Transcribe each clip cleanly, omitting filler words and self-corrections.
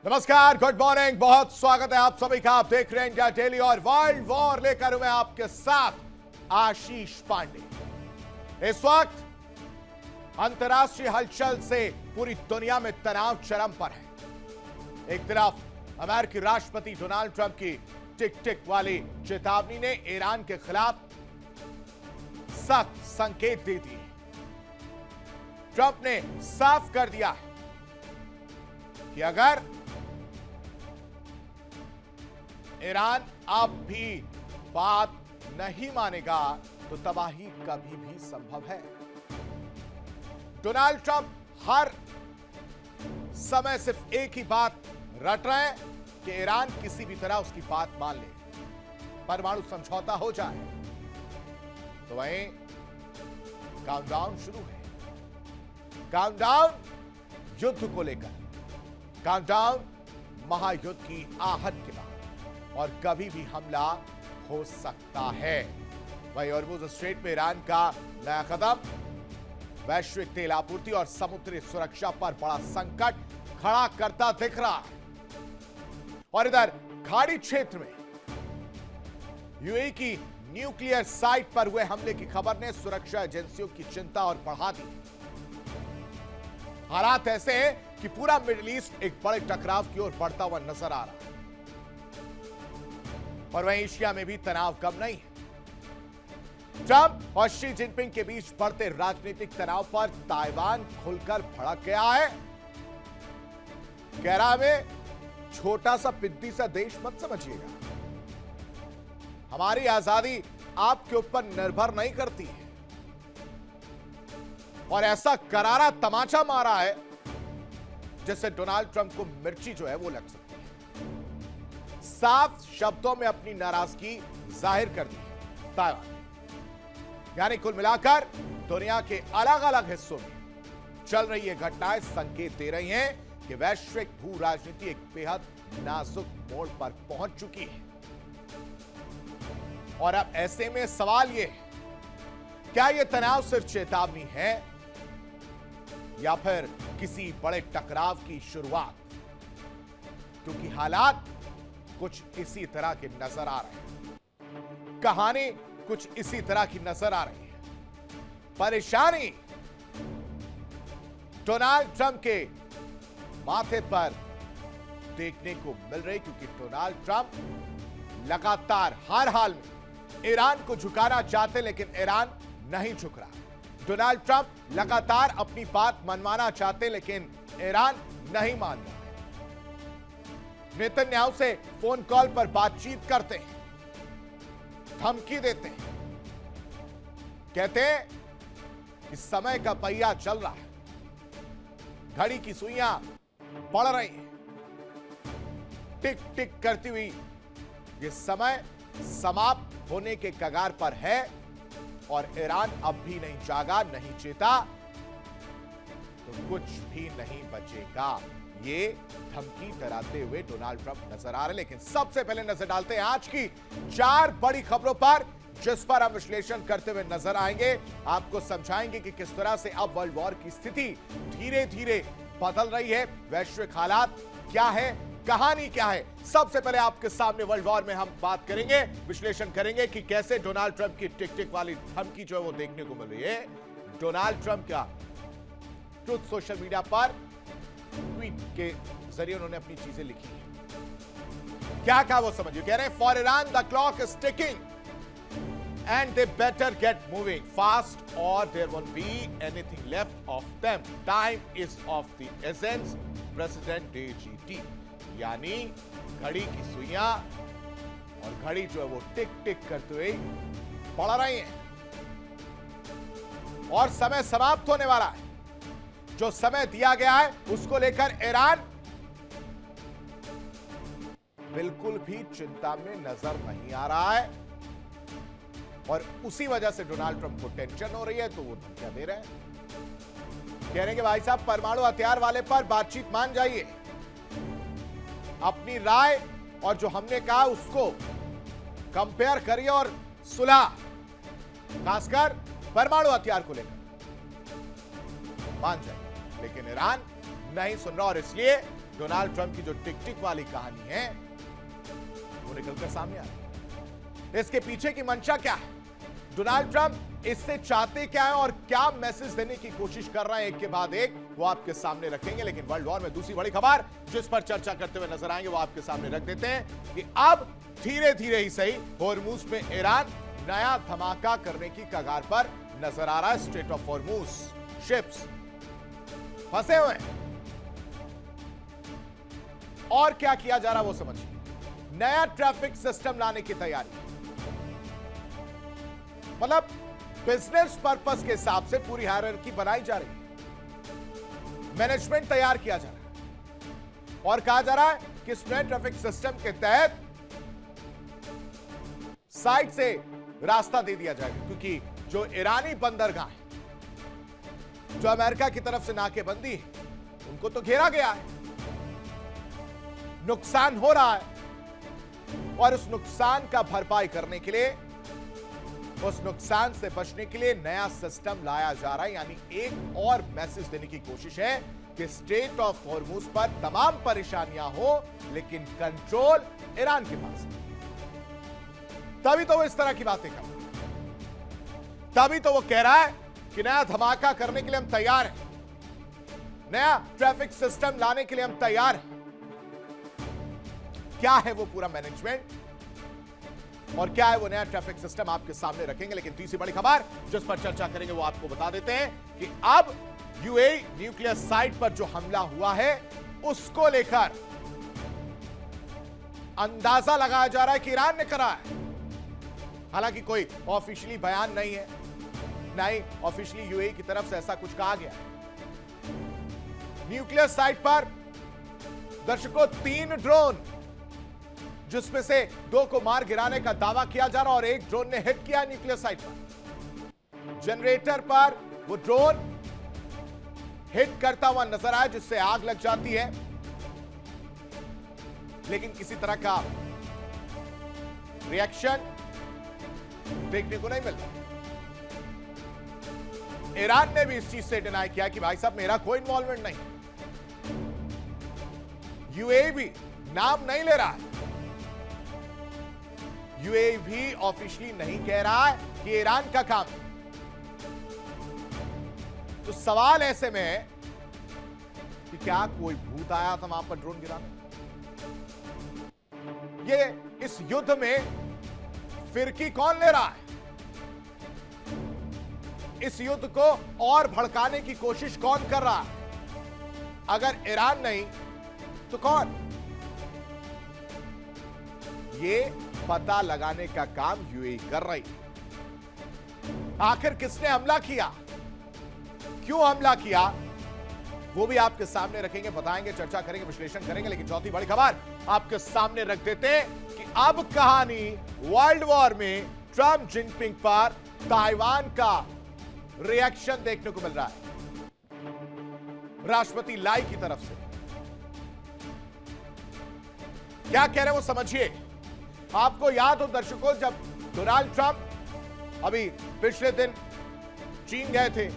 नमस्कार, good morning. बहुत स्वागत है आप सभी का। आप देख रहे हैं इंडिया डेली और वर्ल्ड वॉर लेकर मैं आपके साथ आशीष पांडे। इस वक्त अंतर्राष्ट्रीय हलचल से पूरी दुनिया में तनाव चरम पर है। एक तरफ अमेरिकी राष्ट्रपति डोनाल्ड ट्रंप की टिक टिक वाली चेतावनी ने ईरान के खिलाफ सख्त संकेत दे दिए। ट्रंप ने साफ कर दिया है कि अगर ईरान अब भी बात नहीं मानेगा तो तबाही कभी भी संभव है। डोनाल्ड ट्रंप हर समय सिर्फ एक ही बात रट रहे हैं कि ईरान किसी भी तरह उसकी बात मान ले, परमाणु समझौता हो जाए। तो वहीं काउंटडाउन शुरू है। काउंटडाउन युद्ध को लेकर, काउंटडाउन महायुद्ध की आहट के बाद, और कभी भी हमला हो सकता है। वहीं हॉर्मुज़ स्ट्रेट में ईरान का नया कदम वैश्विक तेल आपूर्ति और समुद्री सुरक्षा पर बड़ा संकट खड़ा करता दिख रहा है। और इधर खाड़ी क्षेत्र में यूएई की न्यूक्लियर साइट पर हुए हमले की खबर ने सुरक्षा एजेंसियों की चिंता और बढ़ा दी। हालात ऐसे हैं कि पूरा मिडिल ईस्ट एक बड़े टकराव की ओर बढ़ता हुआ नजर आ रहा है। और वहीं एशिया में भी तनाव कम नहीं है। ट्रंप और शी जिनपिंग के बीच बढ़ते राजनीतिक तनाव पर ताइवान खुलकर भड़क गया है। कह रहा है छोटा सा पिद्दी सा देश मत समझिएगा, हमारी आजादी आपके ऊपर निर्भर नहीं करती है। और ऐसा करारा तमाचा मारा है जिससे डोनाल्ड ट्रंप को मिर्ची जो है वो लग सकती है। साफ शब्दों में अपनी नाराजगी जाहिर कर दी है ताइवान ने। यानी कुल मिलाकर दुनिया के अलग अलग हिस्सों में चल रही ये घटनाएं संकेत दे रही हैं कि वैश्विक भू राजनीति एक बेहद नाजुक मोड़ पर पहुंच चुकी है। और अब ऐसे में सवाल यह है, क्या यह तनाव सिर्फ चेतावनी है या फिर किसी बड़े टकराव की शुरुआत? क्योंकि हालात कुछ इसी तरह के नजर आ रहे हैं, कहानी कुछ इसी तरह की नजर आ रही है। परेशानी डोनाल्ड ट्रंप के माथे पर देखने को मिल रही, क्योंकि डोनाल्ड ट्रंप लगातार हर हाल में ईरान को झुकाना चाहते, लेकिन ईरान नहीं झुक रहा। डोनाल्ड ट्रंप लगातार अपनी बात मनवाना चाहते, लेकिन ईरान नहीं मान रहा। नेतन्याहू से फोन कॉल पर बातचीत करते हैं, धमकी देते हैं, कहते हैं कि समय का पहिया चल रहा है, घड़ी की सुइयां बढ़ रही हैं, टिक टिक करती हुई ये समय समाप्त होने के कगार पर है। और ईरान अब भी नहीं जागा, नहीं चेता, तो कुछ भी नहीं बचेगा। ये धमकी डराते हुए डोनाल्ड ट्रंप नजर आ रहे हैं। लेकिन सबसे पहले नजर डालते हैं आज की 4 बड़ी खबरों पर, जिस पर हम विश्लेषण करते हुए नजर आएंगे। आपको समझाएंगे कि किस तरह से अब वर्ल्ड वॉर की स्थिति धीरे धीरे बदल रही है, वैश्विक हालात क्या है, कहानी क्या है। सबसे पहले आपके सामने वर्ल्ड वॉर में हम बात करेंगे, विश्लेषण करेंगे कि कैसे डोनाल्ड ट्रंप की टिक टिक वाली धमकी जो है वो देखने को मिल रही है। डोनाल्ड ट्रंप का ट्रुथ सोशल मीडिया पर ट्वीट के जरिए उन्होंने अपनी चीजें लिखी है। क्या कहा वो समझिए। कह रहे हैं, for Iran the clock is ticking and they better get moving fast और there won't be anything left of them. Time is of the essence, president DGT। यानी घड़ी की सुइयां और घड़ी जो है वो टिक टिक करते हुए बढ़ रही है और समय समाप्त होने वाला है। जो समय दिया गया है उसको लेकर ईरान बिल्कुल भी चिंता में नजर नहीं आ रहा है। और उसी वजह से डोनाल्ड ट्रंप को टेंशन हो रही है, तो वो धमकियां दे रहे हैं। कह रहे हैं कि भाई साहब, परमाणु हथियार वाले पर बातचीत मान जाइए, अपनी राय और जो हमने कहा उसको कंपेयर करिए और सुलह, खासकर परमाणु हथियार को लेकर मान जाए। लेकिन ईरान नहीं सुन रहा और इसलिए डोनाल्ड ट्रंप की जो टिक टिक वाली कहानी है वो निकलकर सामने आ रही है। इसके पीछे की मंशा क्या है, डोनाल्ड ट्रंप इससे चाहते क्या है और क्या मैसेज देने की कोशिश कर रहे हैं, एक के बाद एक वो आपके सामने रखेंगे। लेकिन वर्ल्ड वॉर में दूसरी बड़ी खबर जिस पर चर्चा करते हुए नजर आएंगे वो आपके सामने रख देते हैं कि अब धीरे धीरे ही सही होर्मुज में ईरान नया धमाका करने की कगार पर नजर आ रहा है। स्ट्रेट ऑफ होर्मुज शिप्स फंसे हुए हैं और क्या किया जा रहा है वो समझिए। नया ट्रैफिक सिस्टम लाने की तैयारी, मतलब बिजनेस पर्पस के हिसाब से पूरी हायरार्की बनाई जा रही है, मैनेजमेंट तैयार किया जा रहा है और कहा जा रहा है कि इस नए ट्रैफिक सिस्टम के तहत साइड से रास्ता दे दिया जाएगा, क्योंकि जो ईरानी बंदरगाह है, जो अमेरिका की तरफ से नाकेबंदी है, उनको तो घेरा गया है, नुकसान हो रहा है और उस नुकसान का भरपाई करने के लिए, उस नुकसान से बचने के लिए नया सिस्टम लाया जा रहा है। यानी एक और मैसेज देने की कोशिश है कि स्ट्रेट ऑफ होर्मुज पर तमाम परेशानियां हो लेकिन कंट्रोल ईरान के पास है। तभी तो वो इस तरह की बातें कर रहा है, तभी तो वो कह रहा है कि नया धमाका करने के लिए हम तैयार हैं, नया ट्रैफिक सिस्टम लाने के लिए हम तैयार हैं। क्या है वो पूरा मैनेजमेंट और क्या है वो नया ट्रैफिक सिस्टम आपके सामने रखेंगे। लेकिन तीसरी बड़ी खबर जिस पर चर्चा करेंगे वो आपको बता देते हैं कि अब यूएई न्यूक्लियर साइट पर जो हमला हुआ है उसको लेकर अंदाजा लगाया जा रहा है कि ईरान ने करा है। हालांकि कोई ऑफिशियली बयान नहीं है, ना ही ऑफिशियली यूएई की तरफ से ऐसा कुछ कहा गया। न्यूक्लियर साइट पर दर्शकों 3 ड्रोन, जिसमें से 2 को मार गिराने का दावा किया जा रहा और एक ड्रोन ने हिट किया न्यूक्लियर साइट पर। जनरेटर पर वो ड्रोन हिट करता हुआ नजर आया जिससे आग लग जाती है, लेकिन किसी तरह का रिएक्शन देखने को नहीं मिल रहा। ईरान ने भी इस चीज से डिनाई किया कि भाई साहब मेरा कोई इन्वॉल्वमेंट नहीं। यूएई भी नाम नहीं ले रहा है, यूएई भी ऑफिशियली नहीं कह रहा है कि ईरान का काम है। तो सवाल ऐसे में है कि क्या कोई भूत आया था वहां पर ड्रोन गिराने? ये इस युद्ध में फिरकी कौन ले रहा है? इस युद्ध को और भड़काने की कोशिश कौन कर रहा है? अगर ईरान नहीं तो कौन? ये पता लगाने का काम यूएई कर रही है। आखिर किसने हमला किया, क्यों हमला किया, वो भी आपके सामने रखेंगे, बताएंगे, चर्चा करेंगे, विश्लेषण करेंगे। लेकिन चौथी बड़ी खबर आपके सामने रख देते हैं कि अब कहानी वर्ल्ड वॉर में ट्रंप जिनपिंग पर ताइवान का रिएक्शन देखने को मिल रहा है राष्ट्रपति लाई की तरफ से। क्या कह रहे हैं वो समझिए। आपको याद हो दर्शकों, जब डोनाल्ड ट्रंप अभी पिछले दिन चीन गए थे,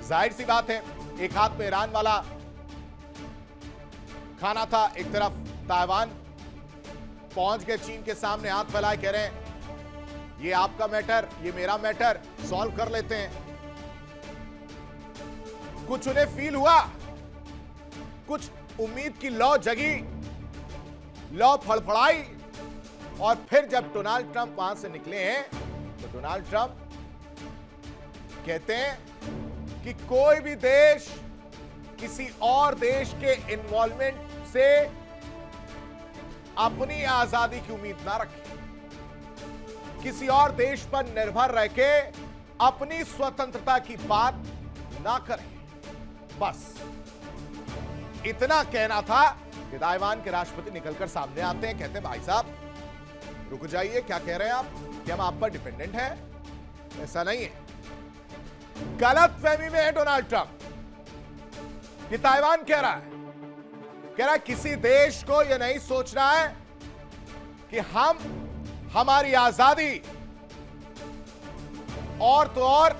जाहिर सी बात है एक हाथ में ईरान वाला खाना था, एक तरफ ताइवान। पहुंच गए चीन के सामने, हाथ फैलाए, कह रहे हैं ये आपका मैटर, ये मेरा मैटर, सॉल्व कर लेते हैं। कुछ उन्हें फील हुआ, कुछ उम्मीद की लौ जगी, लौ फड़फड़ाई, और फिर जब डोनाल्ड ट्रंप वहां से निकले हैं तो डोनाल्ड ट्रंप कहते हैं कि कोई भी देश किसी और देश के इन्वॉल्वमेंट से अपनी आजादी की उम्मीद ना रखे, किसी और देश पर निर्भर रह के अपनी स्वतंत्रता की बात ना करें। बस इतना कहना था कि ताइवान के राष्ट्रपति निकलकर सामने आते हैं, कहते हैं भाई साहब रुक जाइए, क्या कह रहे हैं आप कि हम आप पर डिपेंडेंट हैं? ऐसा नहीं है। गलत फहमी में है डोनाल्ड ट्रंप। ये ताइवान कह रहा है किसी देश को यह नहीं सोचना है कि हम हमारी आजादी और तो और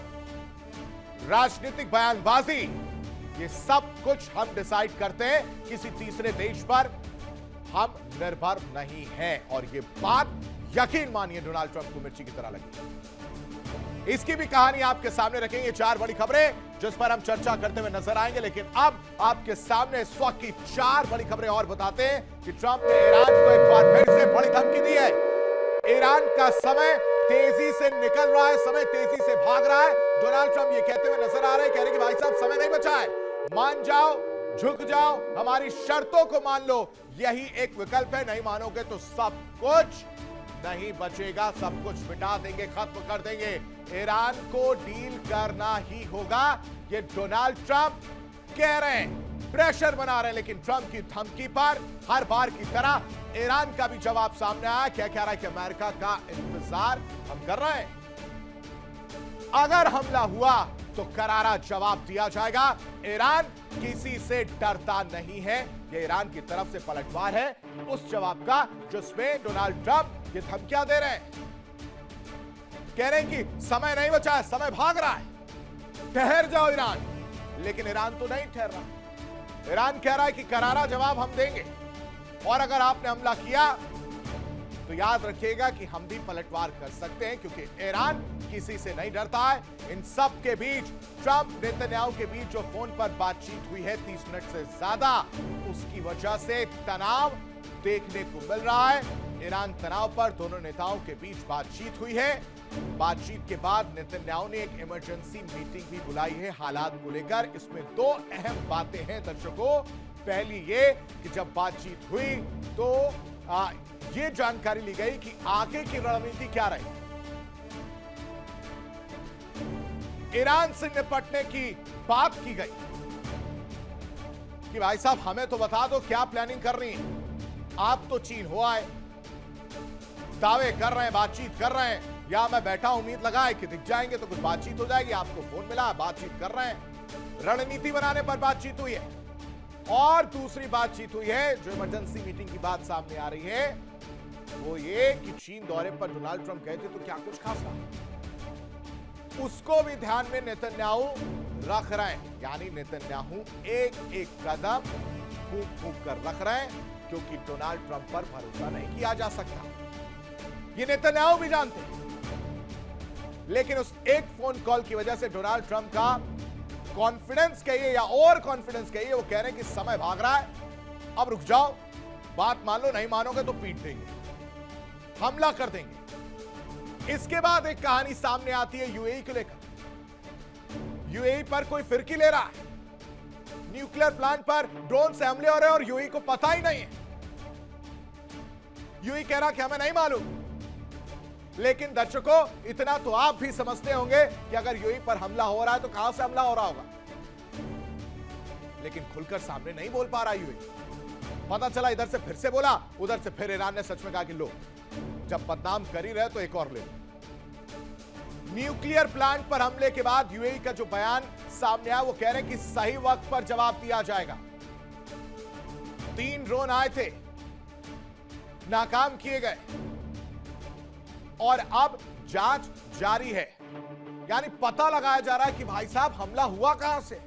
राजनीतिक बयानबाजी ये सब कुछ हम डिसाइड करते हैं, किसी तीसरे देश पर हम निर्भर नहीं हैं। और ये बात यकीन मानिए डोनाल्ड ट्रंप को मिर्ची की तरह लगी। इसकी भी कहानी आपके सामने रखेंगे, 4 बड़ी खबरें जिस पर हम चर्चा करते हुए नजर आएंगे। लेकिन अब आपके सामने इस वक्त की 4 बड़ी खबरें और बताते हैं कि ट्रंप ने ईरान को एक बार फिर से बड़ी धमकी दी है। ईरान का समय तेजी से निकल रहा है, समय तेजी से भाग रहा है। डोनाल्ड ट्रंप ये कहते हुए नजर आ रहे हैं, कह रहे कि भाई साहब समय नहीं बचा है, मान जाओ, झुक जाओ, हमारी शर्तों को मान लो, यही एक विकल्प है। नहीं मानोगे तो सब कुछ नहीं बचेगा, सब कुछ मिटा देंगे, खत्म कर देंगे। ईरान को डील करना ही होगा, ये डोनाल्ड ट्रंप कह रहे हैं, प्रेशर बना रहे हैं। लेकिन ट्रंप की धमकी पर हर बार की तरह ईरान का भी जवाब सामने आया। क्या कह रहा है कि अमेरिका का इंतजार हम कर रहे हैं, अगर हमला हुआ तो करारा जवाब दिया जाएगा। ईरान किसी से डरता नहीं है, यह ईरान की तरफ से पलटवार है उस जवाब का जिसमें डोनाल्ड ट्रंप ये धमकियां दे रहे हैं। कह रहे हैं कि समय नहीं बचा है, समय भाग रहा है, ठहर जाओ ईरान। लेकिन ईरान तो नहीं ठहर रहा। ईरान कह रहा है कि करारा जवाब हम देंगे, और अगर आपने हमला किया तो याद रखिएगा कि हम भी पलटवार कर सकते हैं, क्योंकि ईरान किसी से नहीं डरता है। इन सब के बीच ट्रंप नेतन्याहू के बीच जो फोन पर बातचीत हुई है 30 मिनट से ज्यादा, उसकी वजह से तनाव देखने को मिल रहा है। ईरान तनाव पर दोनों नेताओं के बीच बातचीत हुई है। बातचीत के बाद नेतन्याहू ने एक इमरजेंसी मीटिंग भी बुलाई है हालात को लेकर। इसमें 2 अहम बातें हैं दर्शकों। पहली ये कि जब बातचीत हुई तो ये जानकारी ली गई कि आगे की रणनीति क्या रही। ईरान से निपटने की बात की गई कि भाई साहब हमें तो बता दो क्या प्लानिंग कर रही है। आप तो चीन हो आए, दावे कर रहे हैं, बातचीत कर रहे हैं, या मैं बैठा उम्मीद लगाए कि दिख जाएंगे तो कुछ बातचीत हो जाएगी। आपको फोन मिला, बातचीत कर रहे हैं, रणनीति बनाने पर बातचीत हुई है। और दूसरी बातचीत हुई है जो इमरजेंसी मीटिंग की बात सामने आ रही है, वो ये कि चीन दौरे पर डोनाल्ड ट्रंप गए थे तो क्या कुछ खास रहा, उसको भी ध्यान में नेतन्याहू रख रहे हैं। यानी नेतन्याहू एक एक कदम फूंक फूंक कर रख रहे हैं, क्योंकि डोनाल्ड ट्रंप पर भरोसा नहीं किया जा सकता, ये नेतन्याहू भी जानते हैं। लेकिन उस एक फोन कॉल की वजह से डोनाल्ड ट्रंप का कॉन्फिडेंस कहिए या ओवर कॉन्फिडेंस कहिए, वो कह रहे हैं कि समय भाग रहा है, अब रुक जाओ, बात मान लो, नहीं मानोगे तो पीट देंगे, हमला कर देंगे। इसके बाद एक कहानी सामने आती है यूएई को लेकर। यूएई पर कोई फिरकी ले रहा है, न्यूक्लियर प्लांट पर ड्रोन से हमले हो रहे हैं और यूएई को पता ही नहीं है। यूएई कह रहा कि हमें नहीं मालूम। लेकिन दर्शकों, इतना तो आप भी समझते होंगे कि अगर यूएई पर हमला हो रहा है तो कहां से हमला हो रहा होगा, लेकिन खुलकर सामने नहीं बोल पा रहा यूएई। पता चला इधर से फिर से बोला, उधर से फिर ईरान ने सच में कहा कि लो, जब बदनाम कर ही रहे तो एक और ले लो। न्यूक्लियर प्लांट पर हमले के बाद यूएई का जो बयान सामने आया, वो कह रहे हैं कि सही वक्त पर जवाब दिया जाएगा। 3 ड्रोन आए थे, नाकाम किए गए, और अब जांच जारी है। यानी पता लगाया जा रहा है कि भाई साहब हमला हुआ कहां से,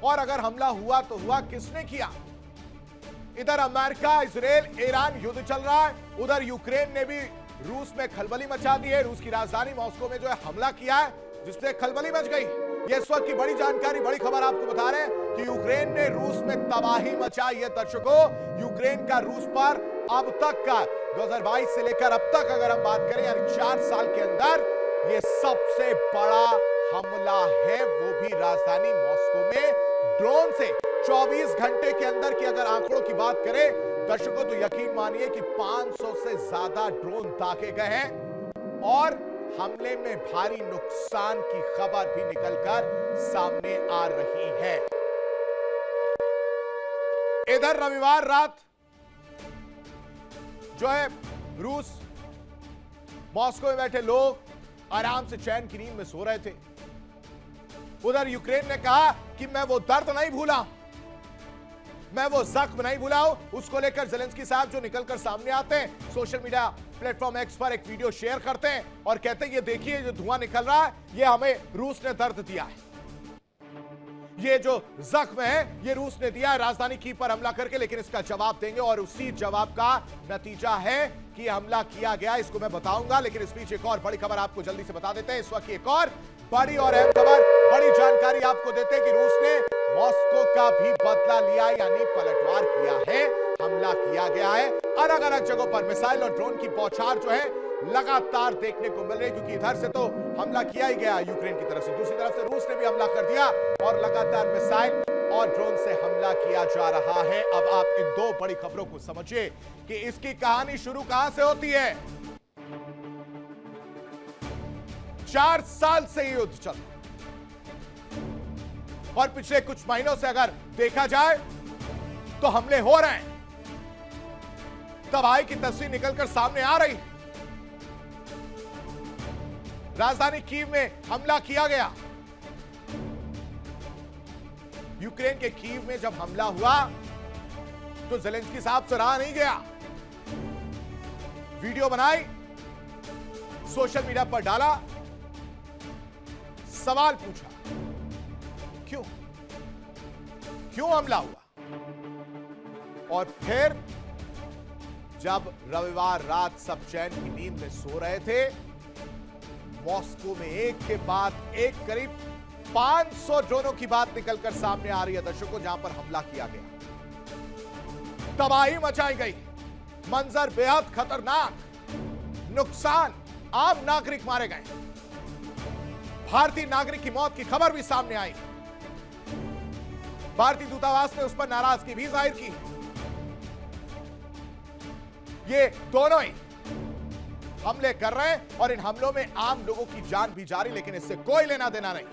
और अगर हमला हुआ तो हुआ किसने किया। इधर अमेरिका, इजराइल, ईरान युद्ध चल रहा है, उधर यूक्रेन ने भी रूस में खलबली मचा दी है। रूस की राजधानी मॉस्को में जो है हमला किया है, जिससे खलबली मच गई। ये इस वक्त की बड़ी जानकारी, बड़ी खबर आपको बता रहे हैं कि यूक्रेन ने रूस में तबाही मचाई है। दर्शकों, यूक्रेन का रूस पर अब तक का 2022 से लेकर अब तक अगर हम बात करें, यानी 4 साल के अंदर ये सबसे बड़ा हमला है, वो भी राजधानी मॉस्को में ड्रोन से। 24 घंटे के अंदर की अगर आंकड़ों की बात करें दर्शकों, तो यकीन मानिए कि 500 से ज्यादा ड्रोन दागे गए हैं, और हमले में भारी नुकसान की खबर भी निकलकर सामने आ रही है। इधर रविवार रात जो है रूस, मॉस्को में बैठे लोग आराम से चैन की नींद में सो रहे थे। उधर यूक्रेन ने कहा कि मैं वो दर्द नहीं भूला, मैं वो जख्म नहीं भूला हूं। उसको लेकर जेलेंस्की साहब जो निकलकर सामने आते हैं, सोशल मीडिया प्लेटफॉर्म एक्स पर एक वीडियो शेयर करते हैं और कहते हैं ये देखिए जो धुआं निकल रहा है, ये हमें रूस ने दर्द दिया है। ये जो जख्म है ये रूस ने दिया है राजधानी कीव पर हमला करके, लेकिन इसका जवाब देंगे और उसी जवाब का नतीजा है कि हमला किया गया, इसको मैं बताऊंगा। लेकिन इस बीच एक और बड़ी खबर आपको जल्दी से बता देते हैं। इस वक्त एक और बड़ी और अहम खबर, बड़ी जानकारी आपको देते हैं कि रूस ने मॉस्को का भी बदला लिया, यानी पलटवार किया है, हमला किया गया है। अलग अलग जगहों पर मिसाइल और ड्रोन की बौछार जो है लगातार देखने को मिल रही है, क्योंकि इधर से तो हमला किया ही गया यूक्रेन की तरफ से, दूसरी तरफ से रूस ने भी हमला कर दिया और लगातार मिसाइल और ड्रोन से हमला किया जा रहा है। अब आप इन दो बड़ी खबरों को समझिए कि इसकी कहानी शुरू कहां से होती है। 4 साल से ये युद्ध चल रहा और पिछले कुछ महीनों से अगर देखा जाए तो हमले हो रहे हैं, तबाही की तस्वीर निकलकर सामने आ रही है। राजधानी कीव में हमला किया गया। यूक्रेन के कीव में जब हमला हुआ तो ज़ेलेंस्की साहब से रहा नहीं गया, वीडियो बनाई, सोशल मीडिया पर डाला, सवाल पूछा, क्यों हमला हुआ। और फिर जब रविवार रात सब चैन की नींद में सो रहे थे, मॉस्को में एक के बाद एक करीब 500 ड्रोनों की बात निकलकर सामने आ रही है दर्शकों, जहां पर हमला किया गया, तबाही मचाई गई, मंजर बेहद खतरनाक, नुकसान, आम नागरिक मारे गए, भारतीय नागरिक की मौत की खबर भी सामने आई। भारतीय दूतावास ने उस पर नाराजगी भी जाहिर की। ये दोनों ही हमले कर रहे हैं और इन हमलों में आम लोगों की जान भी जा रही, लेकिन इससे कोई लेना देना नहीं।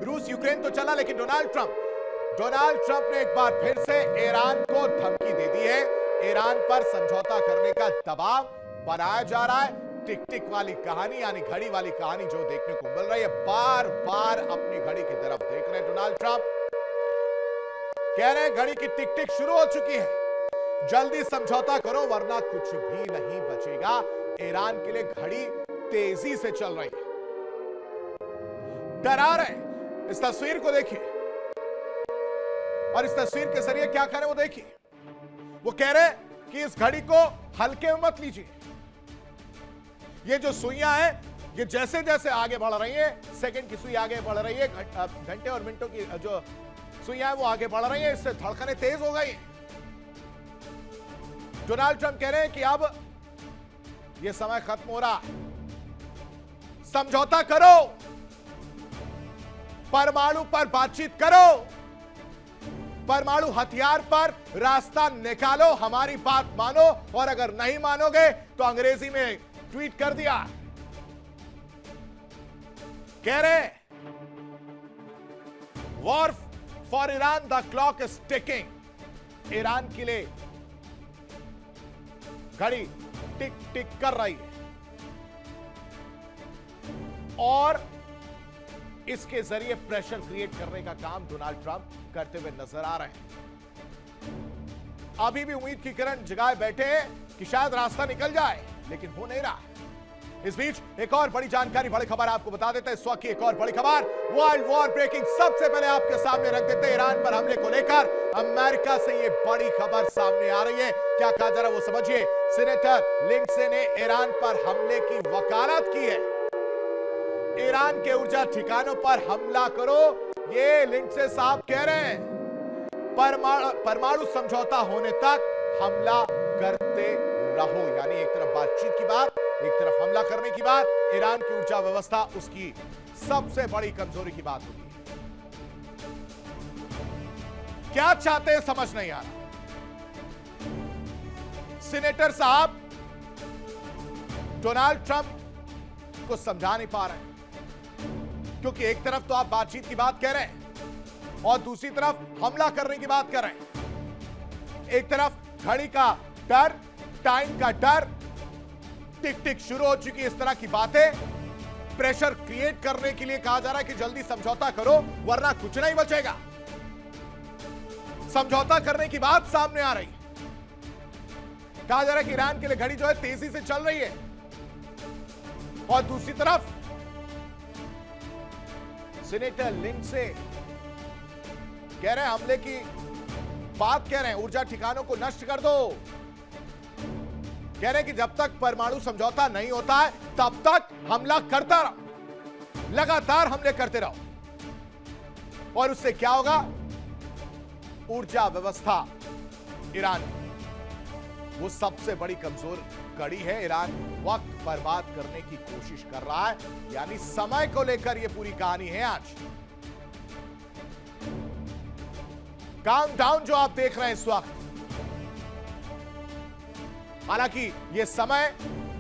रूस यूक्रेन तो चला, लेकिन डोनाल्ड ट्रंप ने एक बार फिर से ईरान को धमकी दे दी है। ईरान पर समझौता करने का दबाव बनाया जा रहा है। टिक टिक वाली कहानी, यानी घड़ी वाली कहानी जो देखने को मिल रही है, बार बार अपनी घड़ी की तरफ देख रहे हैं डोनाल्ड ट्रंप। कह रहे हैं घड़ी की टिक टिक शुरू हो चुकी है, जल्दी समझौता करो वरना कुछ भी नहीं बचेगा। ईरान के लिए घड़ी तेजी से चल रही है, डरा रहे हैं। इस तस्वीर को देखिए और इस तस्वीर के जरिए क्या करें वो देखिए। वो कह रहे हैं कि इस घड़ी को हल्के में मत लीजिए। ये जो सुइयां हैं ये जैसे जैसे आगे बढ़ रही है, सेकंड की सुई आगे बढ़ रही है, घंटे और मिनटों की जो सुइयां हैं वो आगे बढ़ रही है, इससे धड़कनें तेज हो गई। डोनाल्ड ट्रंप कह रहे हैं कि अब यह समय खत्म हो रहा है, समझौता करो, परमाणु पर बातचीत करो, परमाणु हथियार पर रास्ता निकालो, हमारी बात मानो, और अगर नहीं मानोगे तो अंग्रेजी में ट्वीट कर दिया, कह रहे war for Iran the clock is ticking. Iran के लिए घड़ी टिक टिक कर रही है और इसके जरिए प्रेशर क्रिएट करने का काम डोनाल्ड ट्रंप करते हुए नजर आ रहे हैं। अभी भी उम्मीद की किरण जगाए बैठे हैं कि शायद रास्ता निकल जाए, लेकिन हो नहीं रहा। इस बीच एक और बड़ी जानकारी, बड़ी खबर आपको बता देते हैं। इस वक्त की एक और बड़ी खबर, वर्ल्ड वॉर ब्रेकिंग, सबसे पहले आपके सामने रख देते हैं। ईरान पर हमले को लेकर अमेरिका से ये बड़ी खबर सामने आ रही है। क्या कहा जा रहा है वो समझिए। सीनेटर लिंडसे ने ईरान पर हमले की वकालत की है। ईरान के ऊर्जा ठिकानों पर हमला करो, ये लिंडसे साहब कह रहे हैं। परमाणु समझौता होने तक हमला करते रहो, यानी एक तरफ बातचीत की बात, एक तरफ हमला करने की बात। ईरान की ऊर्जा व्यवस्था उसकी सबसे बड़ी कमजोरी की बात होती है। क्या चाहते हैं समझ नहीं आ रहा। सीनेटर साहब डोनाल्ड ट्रंप को समझा नहीं पा रहे, क्योंकि एक तरफ तो आप बातचीत की बात कह रहे हैं और दूसरी तरफ हमला करने की बात कर रहे हैं। एक तरफ घड़ी का डर, टाइम का डर, टिक टिक शुरू हो चुकी है, इस तरह की बातें, प्रेशर क्रिएट करने के लिए कहा जा रहा है कि जल्दी समझौता करो वरना कुछ नहीं बचेगा। समझौता करने की बात सामने आ रही है। कहा जा रहा है कि ईरान के लिए घड़ी जो है तेजी से चल रही है और दूसरी तरफ सीनेटर लिंडसे कह रहे हैं हमले की बात कह रहे हैं, ऊर्जा ठिकानों को नष्ट कर दो। कह रहे हैं कि जब तक परमाणु समझौता नहीं होता है तब तक हमला करता रहो, लगातार हमले करते रहो। और उससे क्या होगा? ऊर्जा व्यवस्था ईरान वो सबसे बड़ी कमजोर कड़ी है। ईरान वक्त बर्बाद करने की कोशिश कर रहा है, यानी समय को लेकर यह पूरी कहानी है। आज काउंटडाउन जो आप देख रहे हैं इस वक्त, हालांकि यह समय,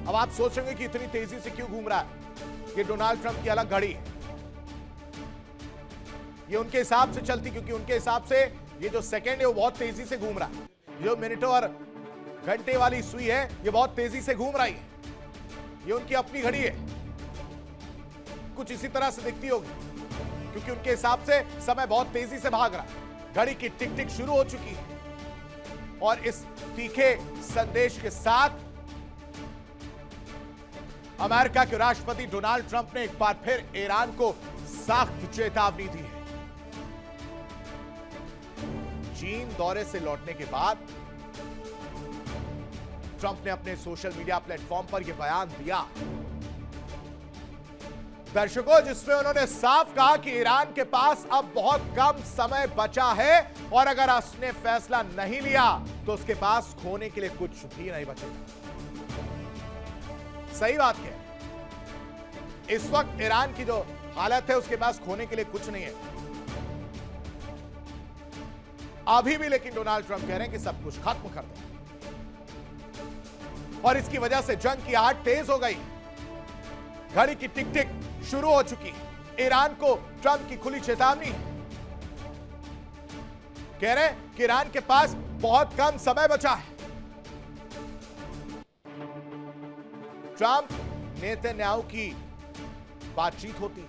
अब आप सोचेंगे कि इतनी तेजी से क्यों घूम रहा है, ये डोनाल्ड ट्रंप की अलग घड़ी है। ये उनके हिसाब से चलती, क्योंकि उनके हिसाब से ये जो सेकंड है वो बहुत तेजी से घूम रहा है। जो मिनटों और घंटे वाली सुई है ये बहुत तेजी से घूम रही है, ये उनकी अपनी घड़ी है। कुछ इसी तरह से दिखती होगी, क्योंकि उनके हिसाब से समय बहुत तेजी से भाग रहा है। घड़ी की टिक टिक शुरू हो चुकी है और इस तीखे संदेश के साथ अमेरिका के राष्ट्रपति डोनाल्ड ट्रंप ने एक बार फिर ईरान को सख्त चेतावनी दी है। चीन दौरे से लौटने के बाद ट्रंप ने अपने सोशल मीडिया प्लेटफॉर्म पर यह बयान दिया, दर्शकों, जिसमें उन्होंने साफ कहा कि ईरान के पास अब बहुत कम समय बचा है और अगर उसने फैसला नहीं लिया तो उसके पास खोने के लिए कुछ भी नहीं बचेगा। सही बात है। इस वक्त ईरान की जो हालत है उसके पास खोने के लिए कुछ नहीं है अभी भी, लेकिन डोनाल्ड ट्रंप कह रहे हैं कि सब कुछ खत्म कर दें और इसकी वजह से जंग की आहट तेज हो गई। घड़ी की टिक टिक शुरू हो चुकी है। ईरान को ट्रंप की खुली चेतावनी है। कह रहे हैं कि ईरान के पास बहुत कम समय बचा है। ट्रंप नेतन्याहू की बातचीत होती है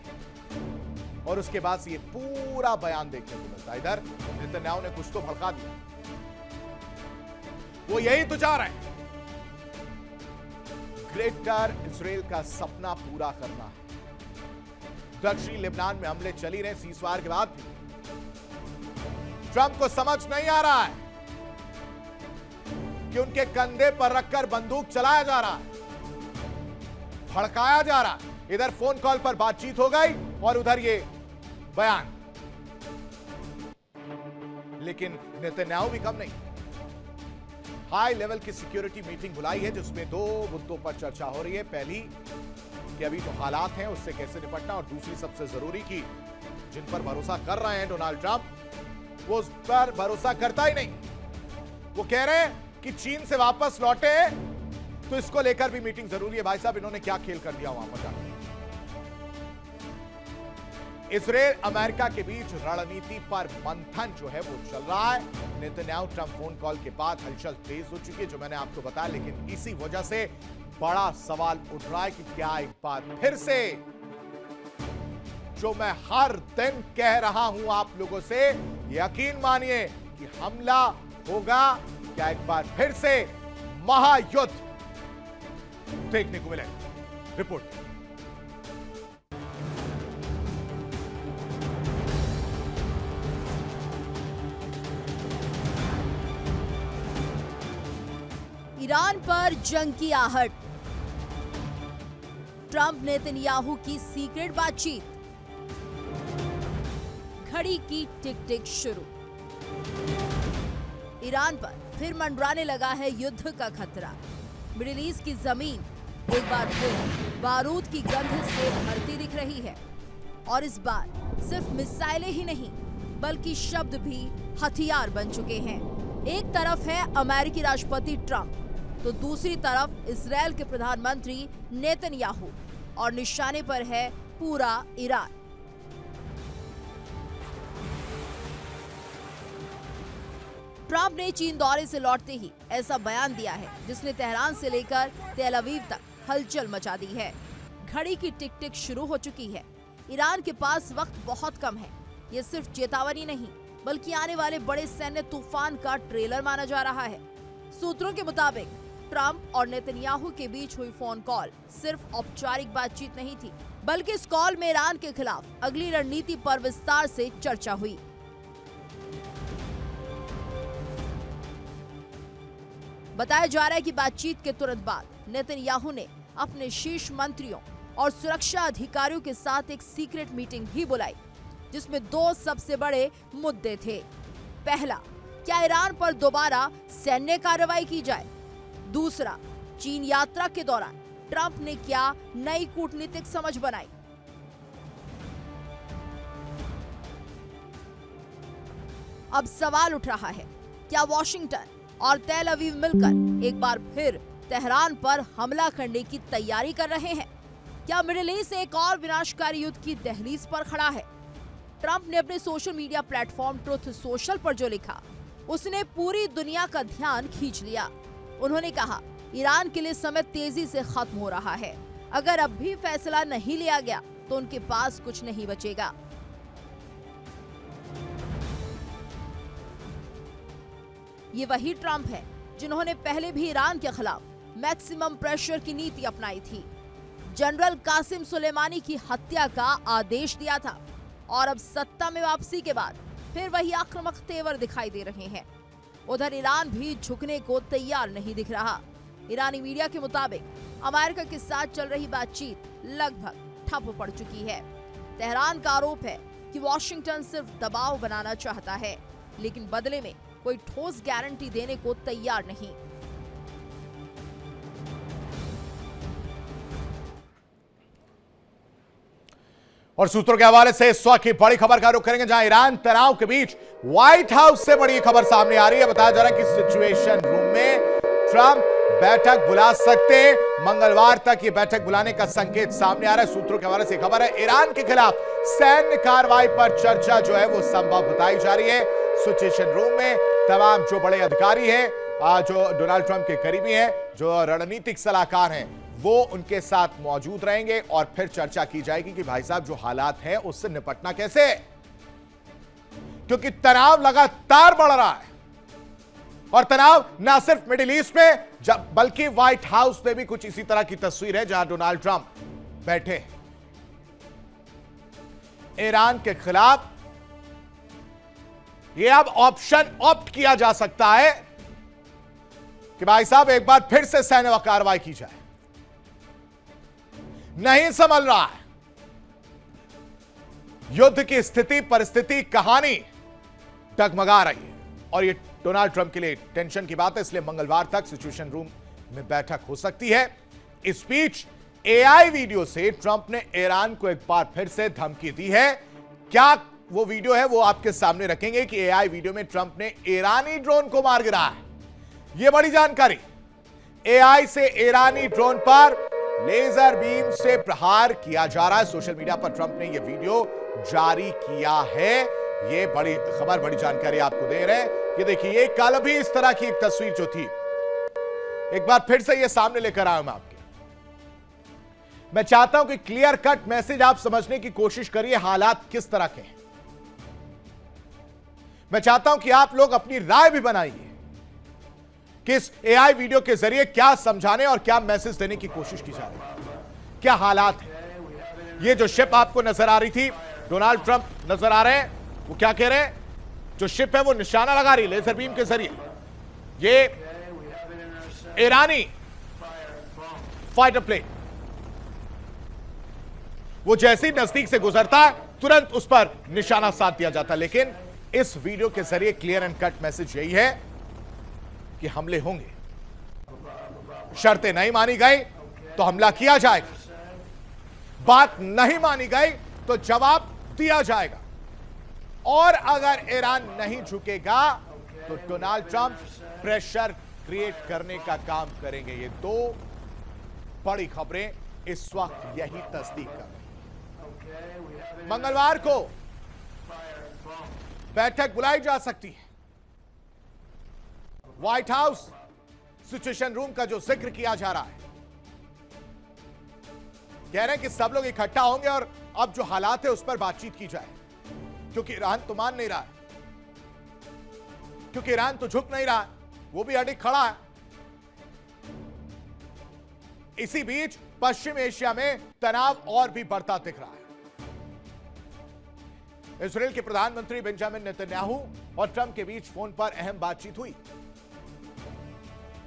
और उसके बाद से ये पूरा बयान देखने को मिलता है। इधर नेतन्याहू ने कुछ तो भड़का दिया, वो यही तो चाह रहे हैं, ग्रेटर इजराइल का सपना पूरा करना है। दक्षिणी लेबनान में हमले चली रहे सीजफायर के बाद भी ट्रंप को समझ नहीं आ रहा है कि उनके कंधे पर रखकर बंदूक चलाया जा रहा है, भड़काया जा रहा है। इधर फोन कॉल पर बातचीत हो गई और उधर ये बयान। लेकिन नेतन्याहू भी कम नहीं, हाई लेवल की सिक्योरिटी मीटिंग बुलाई है जिसमें दो मुद्दों पर चर्चा हो रही है। पहली कि अभी जो हालात हैं उससे कैसे निपटना, और दूसरी सबसे जरूरी कि जिन पर भरोसा कर रहे हैं डोनाल्ड ट्रंप, वो उस पर भरोसा करता ही नहीं। वो कह रहे हैं कि चीन से वापस लौटे तो इसको लेकर भी मीटिंग जरूरी है। भाई साहब, इन्होंने क्या खेल कर दिया वहां पर जाकर। इजराइल अमेरिका के बीच रणनीति पर मंथन जो है वो चल रहा है। नेतन्याहू ट्रंप फोन कॉल के बाद हलचल तेज हो चुकी है, जो मैंने आपको बताया। लेकिन इसी वजह से बड़ा सवाल उठ रहा है कि क्या एक बार फिर से, जो मैं हर दिन कह रहा हूं आप लोगों से, यकीन मानिए कि हमला होगा। क्या एक बार फिर से महायुद्ध देखने को मिलेगा? रिपोर्ट। ईरान पर जंग की आहट, ट्रंप नेतन्याहू की सीक्रेट बातचीत, घड़ी की टिक टिक शुरू। ईरान पर फिर मंडराने लगा है युद्ध का खतरा। मिडिल ईस्ट की जमीन एक बार फिर बारूद की गंध से भरती दिख रही है और इस बार सिर्फ मिसाइलें ही नहीं बल्कि शब्द भी हथियार बन चुके हैं। एक तरफ है अमेरिकी राष्ट्रपति ट्रंप तो दूसरी तरफ इजरायल के प्रधानमंत्री नेतन्याहू और निशाने पर है पूरा ईरान। ट्रंप ने चीन दौरे से लौटते ही ऐसा बयान दिया है जिसने तेहरान से लेकर तेल अवीव तक हलचल मचा दी है। घड़ी की टिक टिक शुरू हो चुकी है। ईरान के पास वक्त बहुत कम है। ये सिर्फ चेतावनी नहीं बल्कि आने वाले बड़े सैन्य तूफान का ट्रेलर माना जा रहा है। सूत्रों के मुताबिक ट्रंप और नेतन्याहू के बीच हुई फोन कॉल सिर्फ औपचारिक बातचीत नहीं थी बल्कि इस कॉल में ईरान के खिलाफ अगली रणनीति पर विस्तार से चर्चा हुई। बताया जा रहा है कि बातचीत के तुरंत बाद नेतन्याहू ने अपने शीर्ष मंत्रियों और सुरक्षा अधिकारियों के साथ एक सीक्रेट मीटिंग भी बुलाई, जिसमें दो सबसे बड़े मुद्दे थे। पहला, क्या ईरान पर दोबारा सैन्य कार्रवाई की जाए। दूसरा, चीन यात्रा के दौरान ट्रंप ने क्या नई कूटनीतिक समझ बनाई। अब सवाल उठ रहा है, क्या वॉशिंगटन और तेल अवीव मिलकर एक बार फिर तेहरान पर हमला करने की तैयारी कर रहे हैं? क्या मिडिल ईस्ट एक और विनाशकारी युद्ध की दहलीज पर खड़ा है? ट्रंप ने अपने social media platform truth social पर जो लिखा, उसने पूरी दुनिया का ध्यान खींच लिया। उन्होंने कहा, ईरान के लिए समय तेजी से खत्म हो रहा है। अगर अब भी फैसला नहीं लिया गया तो उनके पास कुछ नहीं बचेगा। ये वही ट्रंप है जिन्होंने पहले भी ईरान के खिलाफ मैक्सिमम प्रेशर की नीति अपनाई थी, जनरल कासिम सुलेमानी की हत्या का आदेश दिया था, और अब सत्ता में वापसी के बाद फिर वही आक्रामक तेवर दिखाई दे रहे हैं। उधर ईरान भी झुकने को तैयार नहीं दिख रहा। ईरानी मीडिया के मुताबिक अमेरिका के साथ चल रही बातचीत लगभग ठप पड़ चुकी है। तेहरान का आरोप है कि वॉशिंगटन सिर्फ दबाव बनाना चाहता है, लेकिन बदले में कोई ठोस गारंटी देने को तैयार नहीं। और सूत्रों के हवाले से इस वक्त की बड़ी खबर का रुख करेंगे, जहां ईरान तनाव के बीच व्हाइट हाउस से बड़ी खबर सामने आ रही है। बताया जा रहा है कि सिचुएशन रूम में ट्रंप बैठक बुला सकते हैं। मंगलवार तक ये बैठक बुलाने का संकेत सामने आ रहा है। सूत्रों के हवाले से खबर है, ईरान के खिलाफ सैन्य कार्रवाई पर चर्चा जो है वो संभव बताई जा रही है। सिचुएशन रूम में तमाम जो बड़े अधिकारी हैं, जो डोनाल्ड ट्रंप के करीबी हैं, जो रणनीतिक सलाहकार हैं, वो उनके साथ मौजूद रहेंगे और फिर चर्चा की जाएगी कि भाई साहब जो हालात हैं उससे निपटना कैसे है, क्योंकि तनाव लगातार बढ़ रहा है। और तनाव ना सिर्फ मिडिल ईस्ट में, बल्कि व्हाइट हाउस में भी कुछ इसी तरह की तस्वीर है, जहां डोनाल्ड ट्रंप बैठे ईरान के खिलाफ। यह अब ऑप्शन ऑप्ट किया जा सकता है कि भाई साहब एक बार फिर से सैन्य कार्रवाई की जाए। नहीं संभल रहा है युद्ध की स्थिति, परिस्थिति, कहानी डगमगा रही है, और यह डोनाल्ड ट्रंप के लिए टेंशन की बात है। इसलिए मंगलवार तक सिचुएशन रूम में बैठक हो सकती है। इस बीच एआई वीडियो से ट्रंप ने ईरान को एक बार फिर से धमकी दी है। क्या वो वीडियो है वो आपके सामने रखेंगे कि एआई वीडियो में ट्रंप ने ईरानी ड्रोन को मार गिराया है। यह बड़ी जानकारी, एआई से ईरानी ड्रोन पर लेजर बीम से प्रहार किया जा रहा है। सोशल मीडिया पर ट्रंप ने यह वीडियो जारी किया है। यह बड़ी खबर, बड़ी जानकारी आपको दे रहे हैं। ये देखिए, ये कल भी इस तरह की एक तस्वीर जो थी, एक बार फिर से ये सामने लेकर आया हूं मैं आपके। मैं चाहता हूं कि क्लियर कट मैसेज आप समझने की कोशिश करिए, हालात किस तरह के हैं। मैं चाहता हूं कि आप लोग अपनी राय भी बनाइए कि इस एआई वीडियो के जरिए क्या समझाने और क्या मैसेज देने की कोशिश की जा रही है, क्या हालात है। ये जो शिप आपको नजर आ रही थी, डोनाल्ड ट्रंप नजर आ रहे हैं, वो क्या कह रहे हैं, जो शिप है वो निशाना लगा रही है लेजर बीम के जरिए। ये ईरानी फाइटर प्लेन, वो जैसे ही नजदीक से गुजरता है तुरंत उस पर निशाना साध दिया जाता है। लेकिन इस वीडियो के जरिए क्लियर एंड कट मैसेज यही है कि हमले होंगे, शर्तें नहीं मानी गई तो हमला किया जाएगा, बात नहीं मानी गई तो जवाब दिया जाएगा, और अगर ईरान नहीं झुकेगा तो डोनाल्ड ट्रंप प्रेशर क्रिएट करने का काम करेंगे। ये दो बड़ी खबरें इस वक्त यही तस्दीक कर रही हैं। मंगलवार को बैठक बुलाई जा सकती है। व्हाइट हाउस सिचुएशन रूम का जो जिक्र किया जा रहा है, कह रहे हैं कि सब लोग इकट्ठा होंगे और अब जो हालात है उस पर बातचीत की जाए, क्योंकि ईरान तो मान नहीं रहा है, क्योंकि ईरान तो झुक नहीं रहा है, वो भी अडिग खड़ा है। इसी बीच पश्चिम एशिया में तनाव और भी बढ़ता दिख रहा है। इजराइल के प्रधानमंत्री बेंजामिन नेतन्याहू और ट्रंप के बीच फोन पर अहम बातचीत हुई,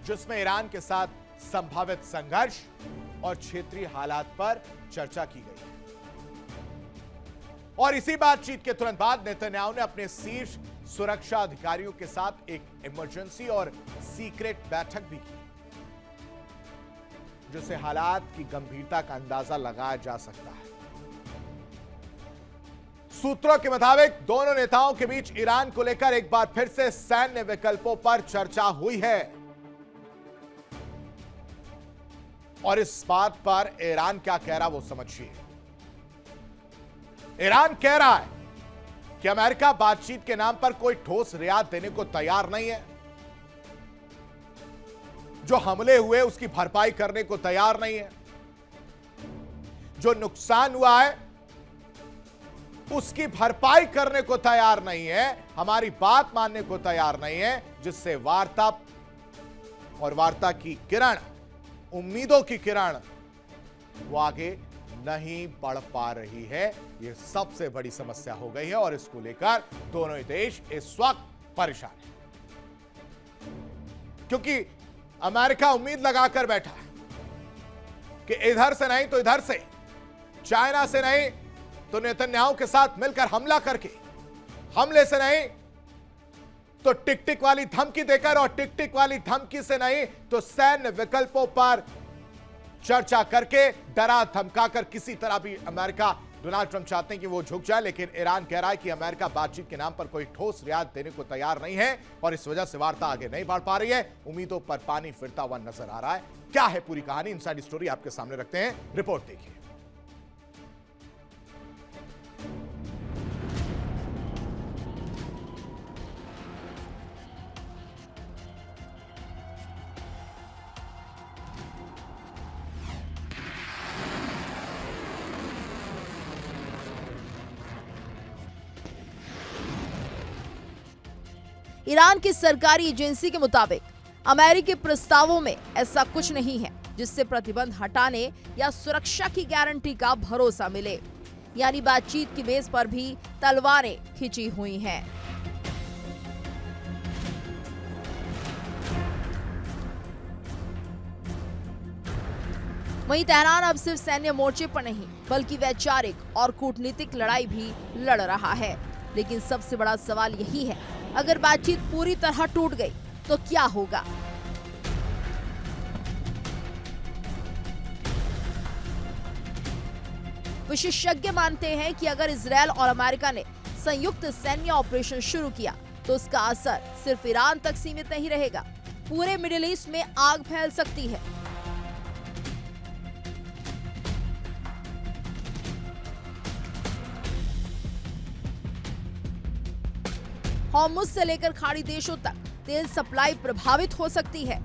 जिसमें ईरान के साथ संभावित संघर्ष और क्षेत्रीय हालात पर चर्चा की गई है। और इसी बातचीत के तुरंत बाद नेतन्याहू ने अपने शीर्ष सुरक्षा अधिकारियों के साथ एक इमरजेंसी और सीक्रेट बैठक भी की, जिससे हालात की गंभीरता का अंदाजा लगाया जा सकता है। सूत्रों के मुताबिक दोनों नेताओं के बीच ईरान को लेकर एक बार फिर से सैन्य विकल्पों पर चर्चा हुई है और इस बात पर ईरान क्या कह रहा वो समझिए। ईरान कह रहा है कि अमेरिका बातचीत के नाम पर कोई ठोस रियायत देने को तैयार नहीं है, जो हमले हुए उसकी भरपाई करने को तैयार नहीं है, जो नुकसान हुआ है उसकी भरपाई करने को तैयार नहीं है, हमारी बात मानने को तैयार नहीं है, जिससे वार्ता और वार्ता की किरण, उम्मीदों की किरण वो आगे नहीं बढ़ पा रही है। यह सबसे बड़ी समस्या हो गई है और इसको लेकर दोनों ही देश इस वक्त परेशान है, क्योंकि अमेरिका उम्मीद लगाकर बैठा है कि इधर से नहीं तो इधर से, चाइना से नहीं तो नेतन्याहू के साथ मिलकर हमला करके, हमले से नहीं तो टिक टिक वाली धमकी देकर, और टिक टिक वाली धमकी से नहीं तो सैन्य विकल्पों पर चर्चा करके, डरा धमकाकर किसी तरह भी अमेरिका, डोनाल्ड ट्रंप चाहते हैं कि वो झुक जाए, लेकिन ईरान कह रहा है कि अमेरिका बातचीत के नाम पर कोई ठोस रियायत देने को तैयार नहीं है और इस वजह से वार्ता आगे नहीं बढ़ पा रही है। उम्मीदों पर पानी फिरता हुआ नजर आ रहा है। क्या है पूरी कहानी, इनसाइड स्टोरी आपके सामने रखते हैं, रिपोर्ट देखिए। ईरान की सरकारी एजेंसी के मुताबिक अमेरिकी प्रस्तावों में ऐसा कुछ नहीं है जिससे प्रतिबंध हटाने या सुरक्षा की गारंटी का भरोसा मिले, यानी बातचीत की बेस पर भी तलवारें खिंची हुई हैं। वहीं तेहरान अब सिर्फ सैन्य मोर्चे पर नहीं बल्कि वैचारिक और कूटनीतिक लड़ाई भी लड़ रहा है। लेकिन सबसे बड़ा सवाल यही है, अगर बातचीत पूरी तरह टूट गई तो क्या होगा? विशेषज्ञ मानते हैं कि अगर इजरायल और अमेरिका ने संयुक्त सैन्य ऑपरेशन शुरू किया तो उसका असर सिर्फ ईरान तक सीमित नहीं रहेगा, पूरे मिडिल ईस्ट में आग फैल सकती है। हॉर्मुज से लेकर खाड़ी देशों तक तेल सप्लाई प्रभावित हो सकती है।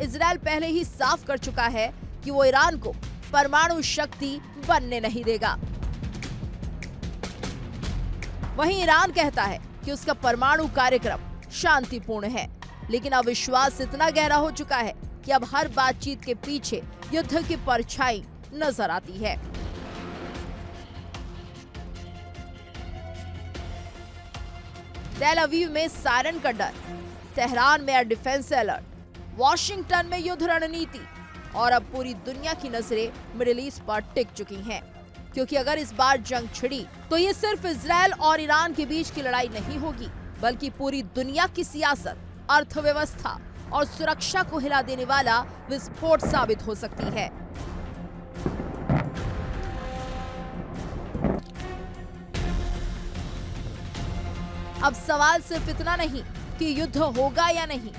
इजरायल पहले ही साफ कर चुका है कि वो ईरान को परमाणु शक्ति बनने नहीं देगा। वहीं ईरान कहता है कि उसका परमाणु कार्यक्रम शांतिपूर्ण है, लेकिन अब विश्वास इतना गहरा हो चुका है कि अब हर बातचीत के पीछे युद्ध की परछाई नजर आती है। तेल अवीव में सायरन का डर, तेहरान में एयर डिफेंस अलर्ट, वॉशिंगटन में युद्ध रणनीति और अब पूरी दुनिया की नजरें मिडिल ईस्ट पर टिक चुकी हैं, क्योंकि अगर इस बार जंग छिड़ी तो ये सिर्फ इजरायल और ईरान के बीच की लड़ाई नहीं होगी, बल्कि पूरी दुनिया की सियासत, अर्थव्यवस्था और सुरक्षा को हिला देने वाला विस्फोट साबित हो सकती है। अब सवाल सिर्फ इतना नहीं कि युद्ध होगा या नहीं,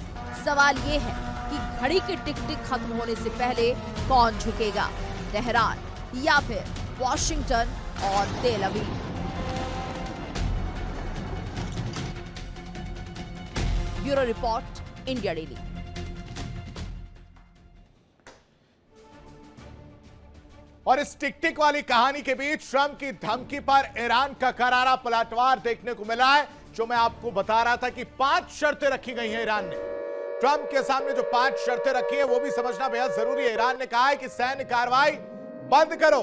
सवाल ये है कि घड़ी की टिक टिक खत्म होने से पहले कौन झुकेगा, तेहरान या फिर वॉशिंगटन और तेल Aviv. Bureau report, India daily. और इस टिक टिक वाली कहानी के बीच ट्रंप की धमकी पर ईरान का करारा पलटवार देखने को मिला है। जो मैं आपको बता रहा था कि 5 शर्तें रखी गई हैं ईरान ने। ट्रंप के सामने जो 5 शर्तें रखी हैं वो भी समझना बेहद जरूरी है। ईरान ने कहा है कि सैन्य कार्रवाई बंद करो,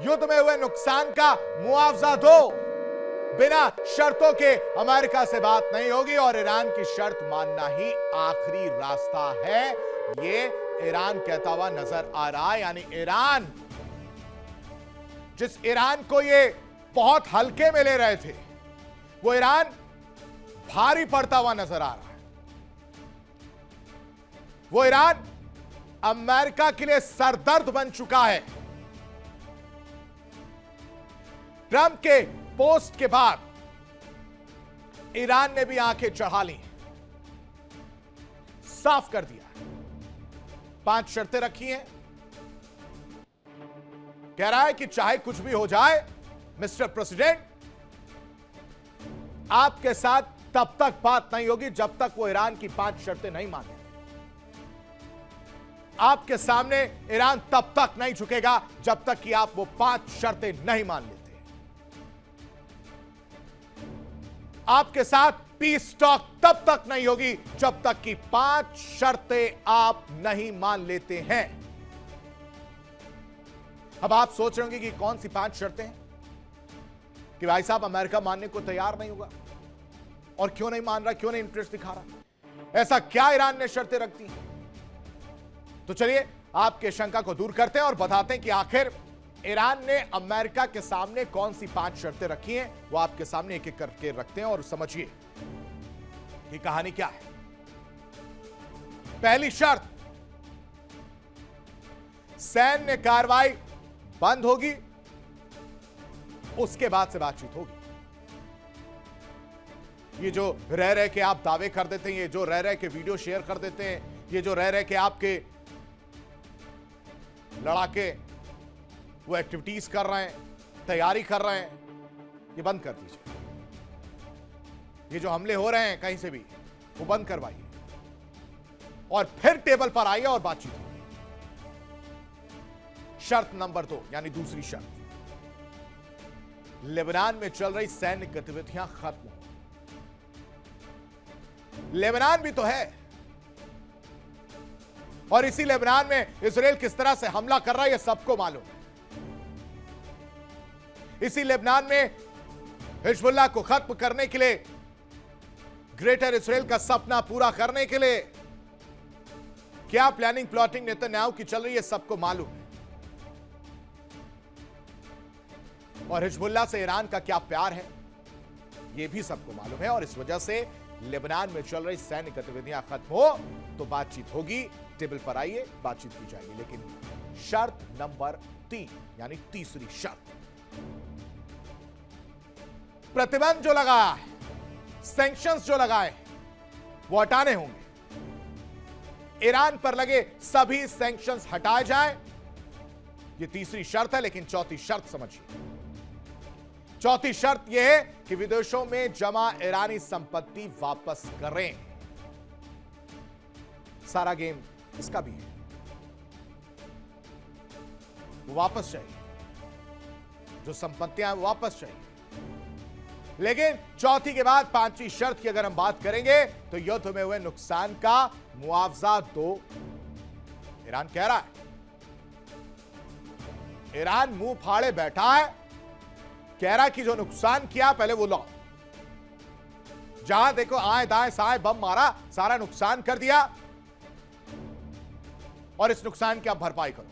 युद्ध में हुए नुकसान का मुआवजा दो, बिना शर्तों के अमेरिका से बात नहीं होगी और ईरान की शर्त मानना ही आखिरी रास्ता है, ये ईरान कहता हुआ नजर आ रहा है। यानी ईरान, जिस ईरान को ये बहुत हल्के में ले रहे थे, वो ईरान भारी पड़ता हुआ नजर आ रहा है। वो ईरान अमेरिका के लिए सरदर्द बन चुका है। ट्रंप के पोस्ट के बाद ईरान ने भी आंखें चढ़ा ली, साफ कर दिया। 5 शर्तें रखी हैं। कह रहा है कि चाहे कुछ भी हो जाए मिस्टर प्रेसिडेंट, आपके साथ तब तक बात नहीं होगी जब तक वो ईरान की 5 शर्तें नहीं माने। आपके सामने ईरान तब तक नहीं झुकेगा जब तक कि आप वो 5 शर्तें नहीं मान लेते। आपके साथ पीस टॉक तब तक नहीं होगी जब तक कि 5 शर्तें आप नहीं मान लेते हैं। अब आप सोच रहे होंगे कि कौन सी 5 शर्तें हैं कि भाई साहब अमेरिका मानने को तैयार नहीं होगा, और क्यों नहीं मान रहा, क्यों नहीं इंटरेस्ट दिखा रहा, ऐसा क्या ईरान ने शर्तें रख दी? तो चलिए आपके शंका को दूर करते हैं और बताते हैं कि आखिर ईरान ने अमेरिका के सामने कौन सी 5 शर्तें रखी हैं। वो आपके सामने एक एक करके रखते हैं और समझिए कि कहानी क्या है। पहली शर्त, सैन्य कार्रवाई बंद होगी, उसके बाद से बातचीत होगी। ये जो रह रह के आप दावे कर देते हैं, ये जो रह रह के वीडियो शेयर कर देते हैं, ये जो रह रह के आपके लड़ाके वो एक्टिविटीज कर रहे हैं, तैयारी कर रहे हैं, ये बंद कर दीजिए। ये जो हमले हो रहे हैं कहीं से भी, वो बंद करवाइए और फिर टेबल पर आइए और बातचीत होगी। शर्त नंबर 2, यानी दूसरी शर्त, लेबनान में चल रही सैन्य गतिविधियां खत्म हो। लेबनान भी तो है, और इसी लेबनान में इजराइल किस तरह से हमला कर रहा है, यह सबको मालूम है। इसी लेबनान में हिजबुल्लाह को खत्म करने के लिए, ग्रेटर इजराइल का सपना पूरा करने के लिए क्या प्लानिंग प्लॉटिंग नेतन्याहू की चल रही है, सबको मालूम है। और हिजबुल्लाह से ईरान का क्या प्यार है, यह भी सबको मालूम है। और इस वजह से लेबनान में चल रही सैन्य गतिविधियां खत्म हो तो बातचीत होगी, टेबल पर आइए, बातचीत की जाएगी। लेकिन शर्त नंबर 3, यानी तीसरी शर्त, प्रतिबंध जो लगाया है, सैंक्शंस जो लगाए, वो हटाने होंगे। ईरान पर लगे सभी सैंक्शंस हटाए जाएं, ये तीसरी शर्त है। लेकिन चौथी शर्त समझिए। चौथी शर्त यह है कि विदेशों में जमा ईरानी संपत्ति वापस करें। सारा गेम इसका भी है, वो वापस चाहिए, जो संपत्तियां हैं वो वापस चाहिए। लेकिन चौथी के बाद 5वीं शर्त की अगर हम बात करेंगे तो युद्ध में हुए नुकसान का मुआवजा दो। ईरान कह रहा है, ईरान मुंह फाड़े बैठा है, कह रहा कि जो नुकसान किया पहले वो लो। जहां देखो आए दाएं साएं बम मारा, सारा नुकसान कर दिया, और इस नुकसान की आप भरपाई करो।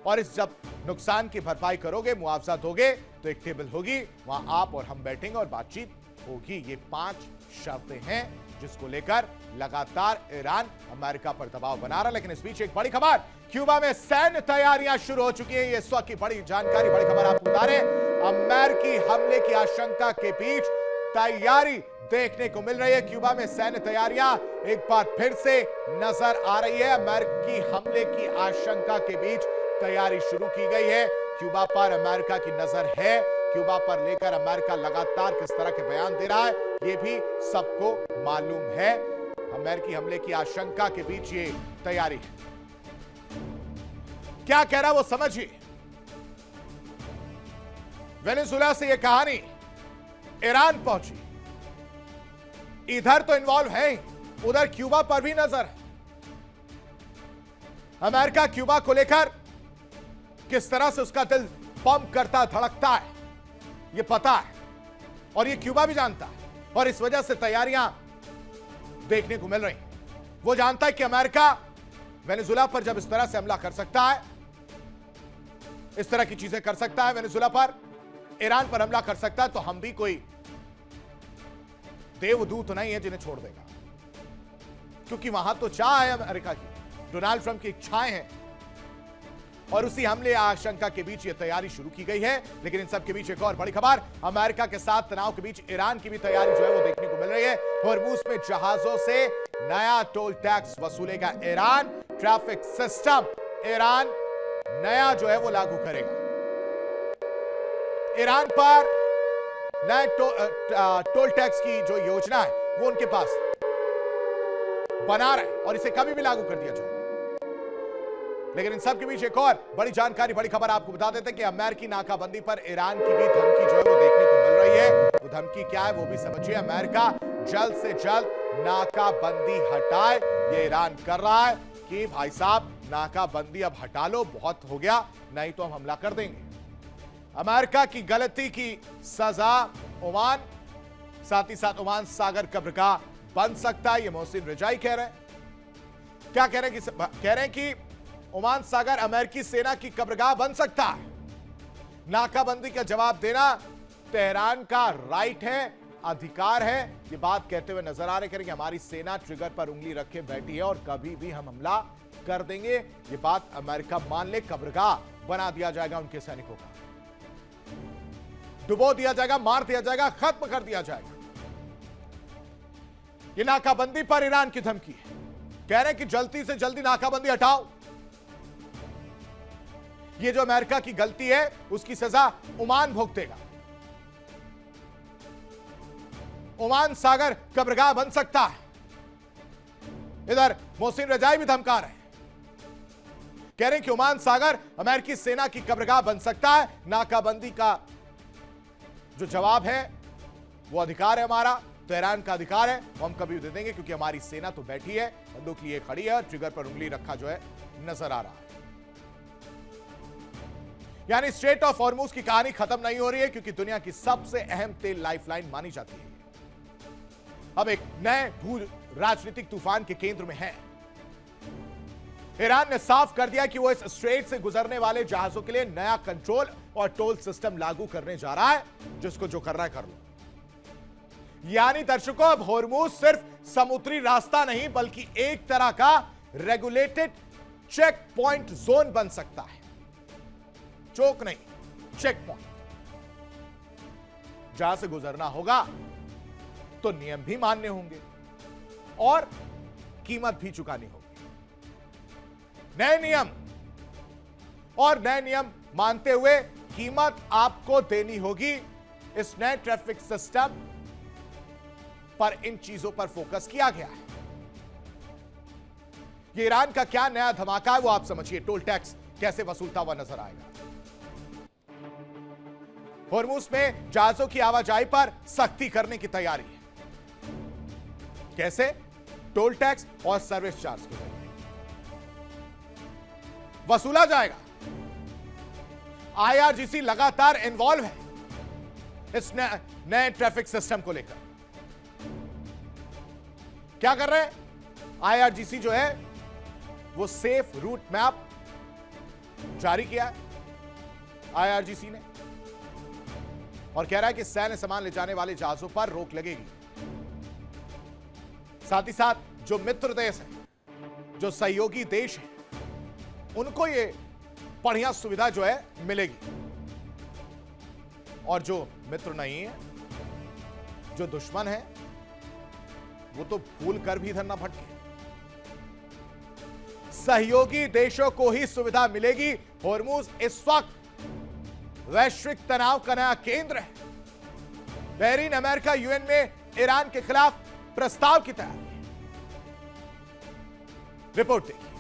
और इस जब नुकसान की भरपाई करोगे, मुआवजा दोगे, तो एक टेबल होगी, वहां आप और हम बैठेंगे और बातचीत होगी। ये 5 शर्तें हैं जिसको लेकर लगातार ईरान अमेरिका पर दबाव बना रहा है। लेकिन इस बीच एक बड़ी खबर, क्यूबा में सैन्य तैयारियां शुरू हो चुकी हैं। ये इस वक्त की बड़ी जानकारी, बड़ी खबर आपको बता रहे हैं। अमेरिकी हमले की आशंका के बीच तैयारी देखने को मिल रही है। क्यूबा में सैन्य तैयारियां एक बार फिर से नजर आ रही है। अमेरिकी हमले की आशंका के बीच तैयारी शुरू की गई है। क्यूबा पर अमेरिका की नजर है। क्यूबा पर लेकर अमेरिका लगातार किस तरह के बयान दे रहा है, यह भी सबको मालूम है। अमेरिकी हमले की आशंका के बीच ये तैयारी है। क्या कह रहा है वो समझिए। वेनेजुएला से यह कहानी ईरान पहुंची, इधर तो इन्वॉल्व है ही, उधर क्यूबा पर भी नजर है। अमेरिका क्यूबा को लेकर किस तरह से उसका दिल पंप करता धड़कता है यह पता है, और यह क्यूबा भी जानता है, और इस वजह से तैयारियां देखने को मिल रही। वो जानता है कि अमेरिका वेनेजुएला पर जब इस तरह से हमला कर सकता है, इस तरह की चीजें कर सकता है, वेनेजुएला पर, ईरान पर हमला कर सकता है, तो हम भी कोई देवदूत नहीं है जिन्हें छोड़ देगा। क्योंकि वहां तो चाह है अमेरिका की, डोनाल्ड ट्रंप की इच्छाएं हैं, और उसी हमले आशंका के बीच यह तैयारी शुरू की गई है। लेकिन इन सब के बीच एक और बड़ी खबर, अमेरिका के साथ तनाव के बीच ईरान की भी तैयारी जो है वो देखने को मिल रही है। होर्मुज में जहाजों से नया टोल टैक्स वसूलेगा ईरान, ट्रैफिक सिस्टम ईरान नया जो है वो लागू करेगा। ईरान पर नए टोल टैक्स की जो योजना है वो उनके पास बना रहे, और इसे कभी भी लागू कर दिया जाए। लेकिन इन सब के बीच एक और बड़ी जानकारी, बड़ी खबर आपको बता देते हैं कि अमेरिकी नाकाबंदी पर ईरान की भी धमकी जो है वो देखने को मिल रही है। वो धमकी क्या है वो भी समझिए। अमेरिका जल्द से जल्द नाकाबंदी हटाए, ये ईरान कर रहा है कि भाई साहब नाकाबंदी अब हटा लो, बहुत हो गया, नहीं तो हम हमला कर देंगे। अमेरिका की गलती की सजा ओमान, साथ ही साथ ओमान सागर कब्रगाह बन सकता है, ये मोहसिन रिजाई कह रहे हैं। क्या कह रहे हैं कि ओमान सागर अमेरिकी सेना की कब्रगाह बन सकता है। नाकाबंदी का जवाब देना तेहरान का राइट है, अधिकार है, ये बात कहते हुए नजर आ रहे करेंगे हमारी सेना ट्रिगर पर उंगली रखे बैठी है और कभी भी हम हमला कर देंगे। ये बात अमेरिका मान ले, कब्रगाह बना दिया जाएगा उनके सैनिकों का, डुबो दिया जाएगा, मार दिया जाएगा, खत्म कर दिया जाएगा। ये नाकाबंदी पर ईरान की धमकी है, कह रहे हैं कि जल्दी से जल्दी नाकाबंदी हटाओ। ये जो अमेरिका की गलती है उसकी सजा ओमान भुगतेगा। ओमान सागर कब्रगाह बन सकता है। इधर मोहसिन रजाई भी धमका रहे हैं, कह रहे हैं कि ओमान सागर अमेरिकी सेना की कब्रगाह बन सकता है। नाकाबंदी का जो जवाब है वो अधिकार है हमारा, तेहरान का अधिकार है, वो हम कभी दे देंगे, क्योंकि हमारी सेना तो बैठी है, बंदूक लिए खड़ी है, और ट्रिगर पर उंगली रखा जो है नजर आ रहा है। यानी स्ट्रेट ऑफ हॉर्मुज की कहानी खत्म नहीं हो रही है, क्योंकि दुनिया की सबसे अहम तेल लाइफलाइन मानी जाती है, अब एक नए भू राजनीतिक तूफान के केंद्र में है। ईरान ने साफ कर दिया कि वो इस स्ट्रेट से गुजरने वाले जहाजों के लिए नया कंट्रोल और टोल सिस्टम लागू करने जा रहा है, जिसको जो कर रहा है कर लो। यानी दर्शकों, अब हॉर्मुज सिर्फ समुद्री रास्ता नहीं बल्कि एक तरह का रेगुलेटेड चेक पॉइंट जोन बन सकता है। चौक नहीं, चेक पॉइंट। जहां से गुजरना होगा तो नियम भी मानने होंगे और कीमत भी चुकानी होगी। नए नियम और नए नियम मानते हुए कीमत आपको देनी होगी। इस नए ट्रैफिक सिस्टम पर इन चीजों पर फोकस किया गया है। ये ईरान का क्या नया धमाका है वो आप समझिए। टोल टैक्स कैसे वसूलता हुआ नजर आएगा। होर्मुज में जहाजों की आवाजाही पर सख्ती करने की तैयारी है। कैसे? टोल टैक्स और सर्विस चार्ज के जरिए वसूला जाएगा। आईआरजीसी लगातार इन्वॉल्व है इस नए ट्रैफिक सिस्टम को लेकर। क्या कर रहे हैं? आईआरजीसी जो है वो सेफ रूट मैप जारी किया है आईआरजीसी ने, और कह रहा है कि सैन्य सामान ले जाने वाले जहाजों पर रोक लगेगी। साथ ही साथ जो मित्र देश हैं, जो सहयोगी देश हैं, उनको ये बढ़िया सुविधा जो है मिलेगी, और जो मित्र नहीं है, जो दुश्मन है, वो तो भूल कर भी इधर ना भटके। सहयोगी देशों को ही सुविधा मिलेगी। होर्मुज इस वक्त वैश्विक तनाव का नया केंद्र है। बहरीन, अमेरिका, यूएन में ईरान के खिलाफ प्रस्ताव की तैयारी है। रिपोर्ट देखिए।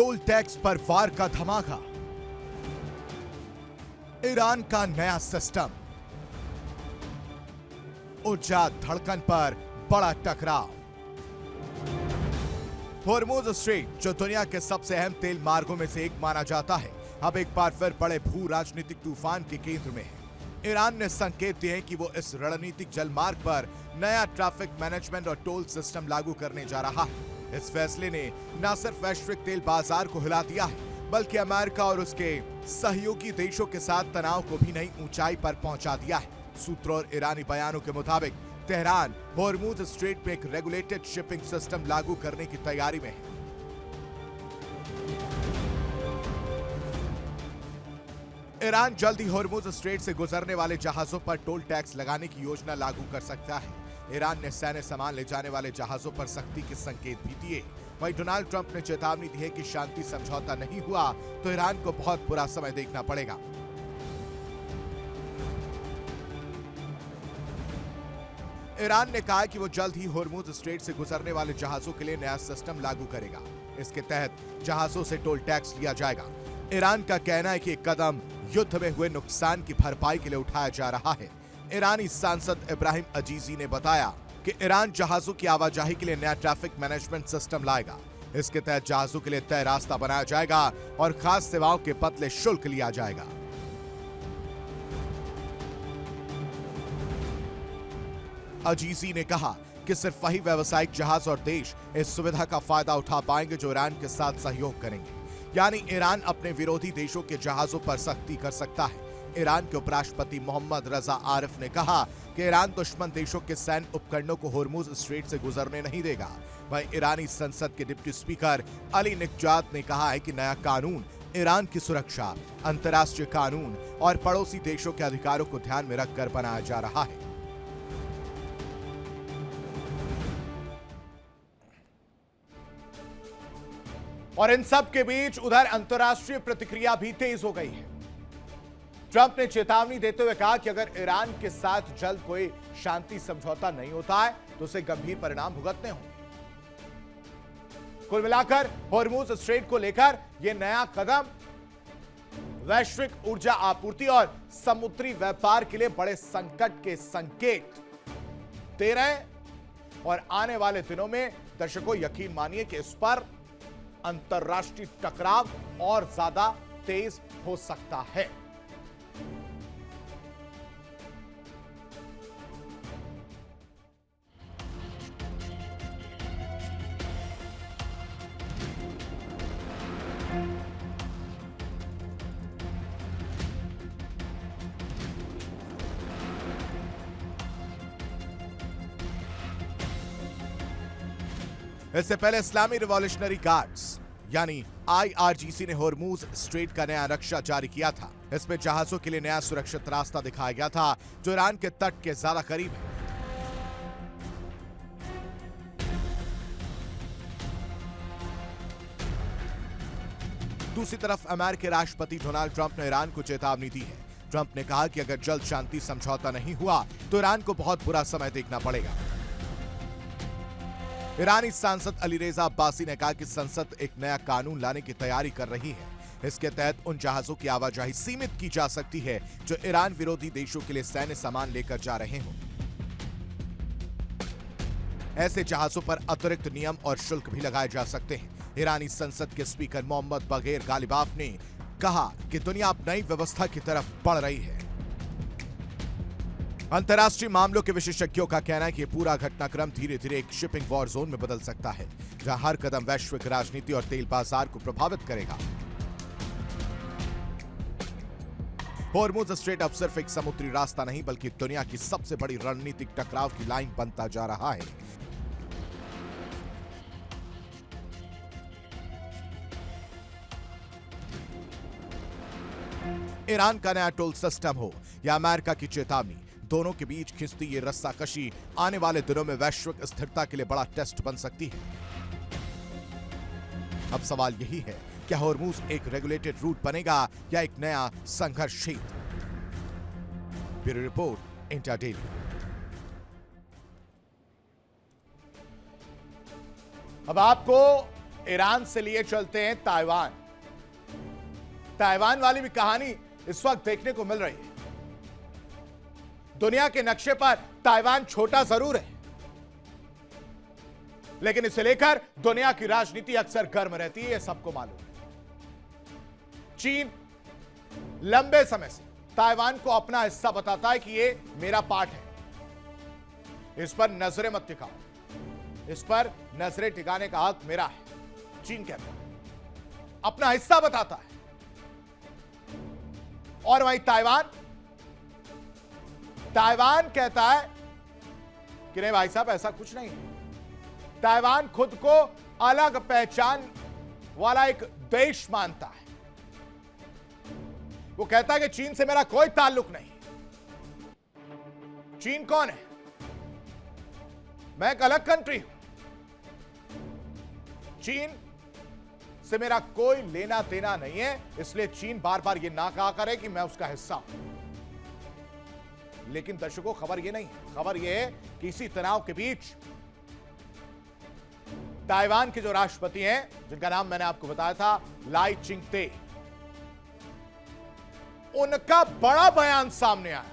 टोल टैक्स पर वार का धमाका, ईरान का नया सिस्टम, ऊर्जा धड़कन पर बड़ा टकराव। होर्मुज स्ट्रेट, जो दुनिया के सबसे अहम तेल मार्गों में से एक माना जाता है, अब एक बार फिर बड़े भू राजनीतिक तूफान के केंद्र में है। ईरान ने संकेत दिए हैं कि वो इस रणनीतिक जलमार्ग पर नया ट्रैफिक मैनेजमेंट और टोल सिस्टम लागू करने जा रहा है। इस फैसले ने न सिर्फ वैश्विक तेल बाजार को हिला दिया है, बल्कि अमेरिका और उसके सहयोगी देशों के साथ तनाव को भी नई ऊंचाई पर पहुंचा दिया है। सूत्रों और ईरानी बयानों के मुताबिक तेहरान होर्मुज स्ट्रेट में एक रेगुलेटेड शिपिंग सिस्टम लागू करने की तैयारी में है। ईरान जल्द ही होर्मुज स्ट्रेट से गुजरने वाले जहाजों पर टोल टैक्स लगाने की योजना लागू कर सकता है। ईरान ने सैन्य सामान ले जाने वाले जहाजों पर सख्ती के संकेत भी दिए। वहीं डोनाल्ड ट्रंप ने चेतावनी दी है कि शांति समझौता नहीं हुआ तो ईरान को बहुत बुरा समय देखना पड़ेगा। ईरान ने कहा कि वो जल्द ही होर्मुज स्ट्रेट से गुजरने वाले जहाजों के लिए नया सिस्टम लागू करेगा। इसके तहत जहाजों से टोल टैक्स लिया जाएगा। ईरान का कहना है कि एक कदम युद्ध में हुए नुकसान की भरपाई के लिए उठाया जा रहा है। ईरानी सांसद इब्राहिम अजीजी ने बताया कि ईरान जहाजों की आवाजाही के लिए नया ट्रैफिक मैनेजमेंट सिस्टम लाएगा। इसके तहत जहाजों के लिए तय रास्ता बनाया जाएगा और खास सेवाओं के बदले शुल्क लिया जाएगा। अजीजी ने कहा कि सिर्फ वही व्यावसायिक जहाज और देश इस सुविधा का फायदा उठा पाएंगे जो ईरान के साथ सहयोग करेंगे। यानी ईरान अपने विरोधी देशों के जहाजों पर सख्ती कर सकता है। ईरान के उपराष्ट्रपति मोहम्मद रजा आरिफ ने कहा कि ईरान दुश्मन देशों के सैन्य उपकरणों को होर्मुज स्ट्रेट से गुजरने नहीं देगा। वहीं ईरानी संसद के डिप्टी स्पीकर अली निकजात ने कहा है कि नया कानून ईरान की सुरक्षा, अंतर्राष्ट्रीय कानून और पड़ोसी देशों के अधिकारों को ध्यान में रखकर बनाया जा रहा है। और इन सब के बीच उधर अंतर्राष्ट्रीय प्रतिक्रिया भी तेज हो गई है। ट्रंप ने चेतावनी देते हुए कहा कि अगर ईरान के साथ जल्द कोई शांति समझौता नहीं होता है तो उसे गंभीर परिणाम भुगतने होंगे। कुल मिलाकर होर्मुज स्ट्रेट को लेकर यह नया कदम वैश्विक ऊर्जा आपूर्ति और समुद्री व्यापार के लिए बड़े संकट के संकेत दे रहे हैं। और आने वाले दिनों में दर्शकों यकीन मानिए कि इस पर अंतर्राष्ट्रीय टकराव और ज्यादा तेज हो सकता है। इससे पहले इस्लामी रिवॉल्यूशनरी गार्ड्स यानी IRGC ने होर्मुज स्ट्रेट का नया नक्शा जारी किया था। इसमें जहाजों के लिए नया सुरक्षित रास्ता दिखाया गया था जो ईरान के तट के ज्यादा करीब है। दूसरी तरफ अमेरिकी राष्ट्रपति डोनाल्ड ट्रंप ने ईरान को चेतावनी दी है। ट्रंप ने कहा कि अगर जल्द शांति समझौता नहीं हुआ तो ईरान को बहुत बुरा समय देखना पड़ेगा। ईरानी सांसद अली रेजा अब्बासी ने कहा कि संसद एक नया कानून लाने की तैयारी कर रही है। इसके तहत उन जहाजों की आवाजाही सीमित की जा सकती है जो ईरान विरोधी देशों के लिए सैन्य सामान लेकर जा रहे हों। ऐसे जहाजों पर अतिरिक्त नियम और शुल्क भी लगाए जा सकते हैं। ईरानी संसद के स्पीकर मोहम्मद बगैर गालिबाफ ने कहा कि दुनिया अब नई व्यवस्था की तरफ बढ़ रही है। अंतर्राष्ट्रीय मामलों के विशेषज्ञों का कहना है कि पूरा घटनाक्रम धीरे धीरे एक शिपिंग वॉर जोन में बदल सकता है, जहां हर कदम वैश्विक राजनीति और तेल बाजार को प्रभावित करेगा। होर्मुज स्ट्रेट अब सिर्फ एक समुद्री रास्ता नहीं बल्कि दुनिया की सबसे बड़ी रणनीतिक टकराव की लाइन बनता जा रहा है। ईरान का नया टोल सिस्टम हो या अमेरिका की चेतावनी, दोनों के बीच खिंचती ये रस्साकशी आने वाले दिनों में वैश्विक स्थिरता के लिए बड़ा टेस्ट बन सकती है। अब सवाल यही है, क्या होर्मुज एक रेगुलेटेड रूट बनेगा या एक नया संघर्ष क्षेत्र? Bureau report, India daily. अब आपको ईरान से लिए चलते हैं ताइवान। ताइवान वाली भी कहानी इस वक्त देखने को मिल रही है। दुनिया के नक्शे पर ताइवान छोटा जरूर है, लेकिन इसे लेकर दुनिया की राजनीति अक्सर गर्म रहती है, यह सबको मालूम है। चीन लंबे समय से ताइवान को अपना हिस्सा बताता है कि यह मेरा पार्ट है, इस पर नजरें मत टिकाओ, इस पर नजरें टिकाने का हक मेरा है, चीन कहता है, अपना हिस्सा बताता है। और वहीं ताइवान कहता है कि नहीं भाई साहब, ऐसा कुछ नहीं है। ताइवान खुद को अलग पहचान वाला एक देश मानता है। वो कहता है कि चीन से मेरा कोई ताल्लुक नहीं। चीन कौन है? मैं एक अलग कंट्री हूं, चीन से मेरा कोई लेना देना नहीं है। इसलिए चीन बार बार यह ना कहा करे कि मैं उसका हिस्सा हूं। लेकिन दर्शकों, खबर यह नहीं है। खबर यह है कि इसी तनाव के बीच ताइवान के जो राष्ट्रपति हैं, जिनका नाम मैंने आपको बताया था, लाई चिंगते, उनका बड़ा बयान सामने आया।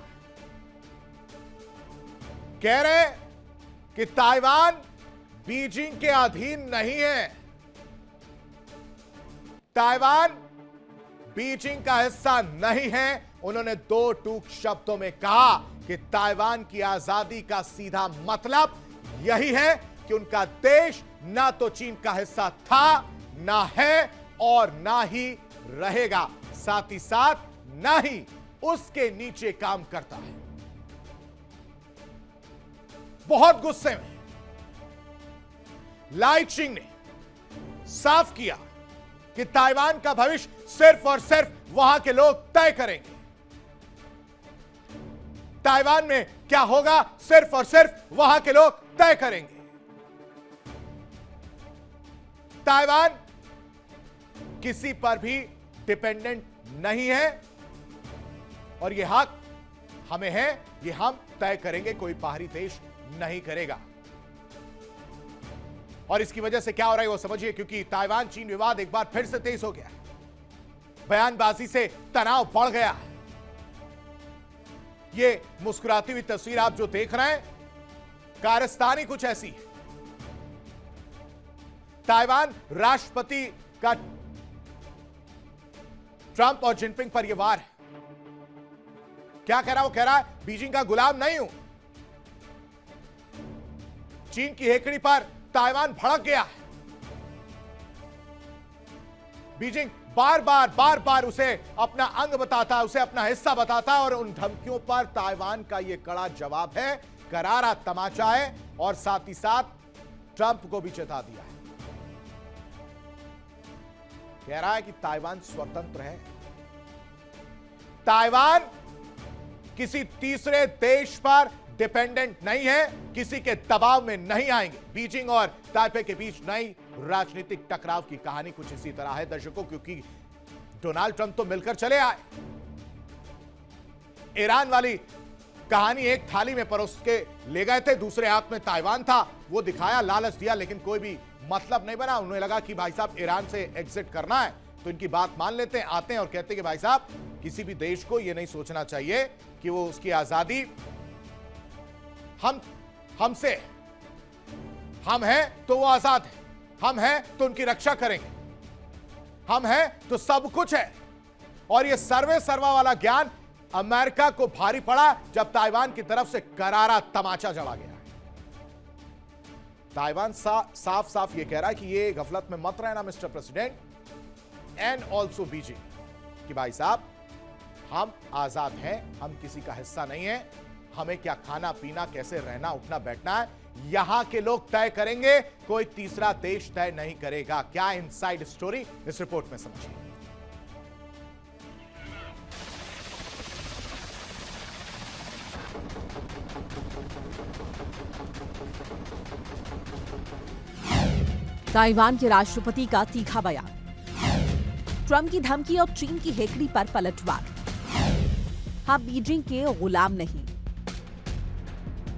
कह रहे कि ताइवान बीजिंग के अधीन नहीं है, ताइवान बीजिंग का हिस्सा नहीं है। उन्होंने दो टूक शब्दों में कहा कि ताइवान की आजादी का सीधा मतलब यही है कि उनका देश ना तो चीन का हिस्सा था, ना है और ना ही रहेगा, साथ ही साथ ना ही उसके नीचे काम करता है। बहुत गुस्से में लाई चिंग ने साफ किया कि ताइवान का भविष्य सिर्फ और सिर्फ वहां के लोग तय करेंगे। ताइवान में क्या होगा, सिर्फ और सिर्फ वहां के लोग तय करेंगे। ताइवान किसी पर भी डिपेंडेंट नहीं है और यह हक हमें है, यह हम तय करेंगे, कोई बाहरी देश नहीं करेगा। और इसकी वजह से क्या हो रहा है वो समझिए, क्योंकि ताइवान चीन विवाद एक बार फिर से तेज हो गया, बयानबाजी से तनाव बढ़ गया। ये मुस्कुराती हुई तस्वीर आप जो देख रहे हैं, कारस्तानी कुछ ऐसी है। ताइवान राष्ट्रपति का ट्रंप और जिनपिंग पर यह वार है। क्या कह रहा है? वो कह रहा है बीजिंग का गुलाम नहीं हूं। चीन की हेकड़ी पर ताइवान भड़क गया है। बीजिंग बार बार उसे अपना अंग बताता है, उसे अपना हिस्सा बताता है और उन धमकियों पर ताइवान का यह कड़ा जवाब है, करारा तमाचा है और साथ ही साथ ट्रंप को भी चेता दिया है। कह रहा है कि ताइवान स्वतंत्र है, ताइवान किसी तीसरे देश पर डिपेंडेंट नहीं है, किसी के दबाव में नहीं आएंगे। बीजिंग और ताइपे के बीच नई राजनीतिक टकराव की कहानी कुछ इसी तरह है दर्शकों, क्योंकि डोनाल्ड ट्रंप तो मिलकर चले आए। ईरान वाली कहानी एक थाली में परोस के ले गए थे, दूसरे हाथ में ताइवान था, वो दिखाया, लालच दिया, लेकिन कोई भी मतलब नहीं बना। उन्हें लगा कि भाई साहब ईरान से एग्जिट करना है तो इनकी बात मान लेते हैं। आते हैं और कहते हैं कि भाई साहब किसी भी देश को यह नहीं सोचना चाहिए कि वो उसकी आजादी हमसे, हम हैं तो वो आजाद है, हम हैं तो उनकी रक्षा करेंगे, हम हैं तो सब कुछ है। और ये सर्वे सर्वा वाला ज्ञान अमेरिका को भारी पड़ा जब ताइवान की तरफ से करारा तमाचा जड़ा गया। ताइवान साफ साफ ये कह रहा है कि ये गफलत में मत रहना mister president and also Beijing, कि भाई साहब हम आजाद हैं, हम किसी का हिस्सा नहीं है, हमें क्या खाना पीना, कैसे रहना उठना बैठना है, यहां के लोग तय करेंगे, कोई तीसरा देश तय नहीं करेगा। क्या इनसाइड स्टोरी, इस रिपोर्ट में समझिए। ताइवान के राष्ट्रपति का तीखा बयान, ट्रंप की धमकी और चीन की हेकड़ी पर पलटवार। हम बीजिंग के गुलाम नहीं।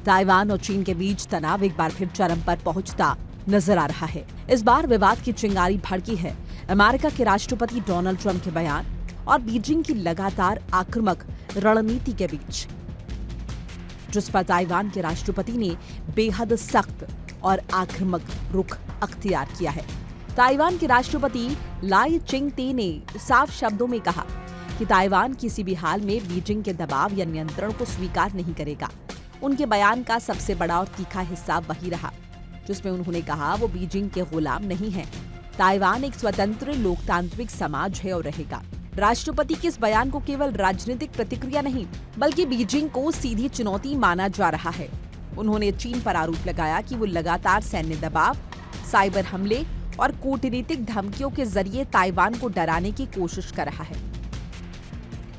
ताइवान और चीन के बीच तनाव एक बार फिर चरम पर पहुंचता नजर आ रहा है। इस बार विवाद की चिंगारी भड़की है अमेरिका के राष्ट्रपति डोनाल्ड ट्रंप के बयान और बीजिंग की लगातार आक्रामक रणनीति के बीच, जिस पर ताइवान के राष्ट्रपति ने बेहद सख्त और आक्रामक रुख अख्तियार किया है। ताइवान के राष्ट्रपति लाई चिंग-ते ने साफ शब्दों में कहा कि ताइवान किसी भी हाल में बीजिंग के दबाव या नियंत्रण को स्वीकार नहीं करेगा। उनके बयान का सबसे बड़ा और तीखा हिस्सा वही रहा जिसमें उन्होंने कहा वो बीजिंग के गुलाम नहीं है। ताइवान एक स्वतंत्र लोकतांत्रिक समाज है और रहेगा। राष्ट्रपति के इस बयान को केवल राजनीतिक प्रतिक्रिया नहीं बल्कि बीजिंग को सीधी चुनौती माना जा रहा है। उन्होंने चीन पर आरोप लगाया कि वो लगातार सैन्य दबाव, साइबर हमले और कूटनीतिक धमकियों के जरिए ताइवान को डराने की कोशिश कर रहा है।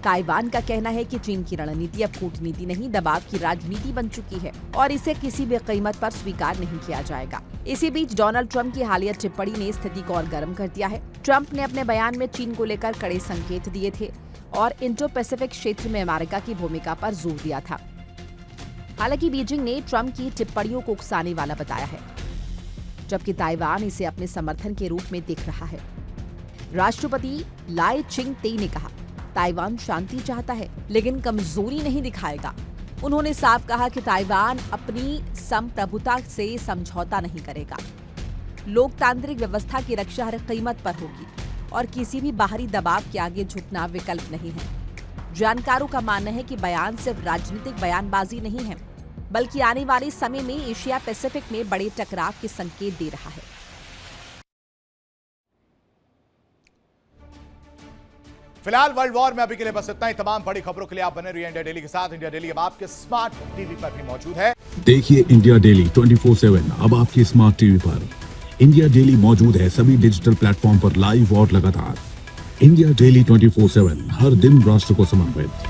ताइवान का कहना है कि चीन की रणनीति अब कूटनीति नहीं दबाव की राजनीति बन चुकी है और इसे किसी भी कीमत पर स्वीकार नहीं किया जाएगा। इसी बीच डोनाल्ड ट्रंप की हालिया टिप्पणी ने स्थिति को और गर्म कर दिया है। ट्रंप ने अपने बयान में चीन को लेकर कड़े संकेत दिए थे और इंडो पैसिफिक क्षेत्र में अमेरिका की भूमिका पर जोर दिया था। हालांकि बीजिंग ने ट्रंप की टिप्पणियों को उकसाने वाला बताया है, जबकि ताइवान इसे अपने समर्थन के रूप में देख रहा है। राष्ट्रपति लाई चिंग-ते ने कहा, ताइवान शांति चाहता है लेकिन कमजोरी नहीं दिखाएगा। उन्होंने साफ कहा कि ताइवान अपनी संप्रभुता से समझौता नहीं करेगा। लोकतांत्रिक व्यवस्था की रक्षा हर कीमत पर होगी और किसी भी बाहरी दबाव के आगे झुकना विकल्प नहीं है। जानकारों का मानना है कि बयान सिर्फ राजनीतिक बयानबाजी नहीं है बल्कि आने वाले समय में एशिया पैसिफिक में बड़े टकराव के संकेत दे रहा है। फिलहाल वर्ल्ड वॉर में अभी के लिए बस इतना ही। तमाम बड़ी खबरों के लिए आप बने रहिए इंडिया डेली के साथ। इंडिया डेली अब आपके स्मार्ट टीवी पर भी मौजूद है। देखिए इंडिया डेली 24/7 अब आपकी स्मार्ट टीवी पर। इंडिया डेली मौजूद है सभी डिजिटल प्लेटफॉर्म पर लाइव और लगातार। इंडिया डेली 24/7 हर दिन राष्ट्र को समर्पित।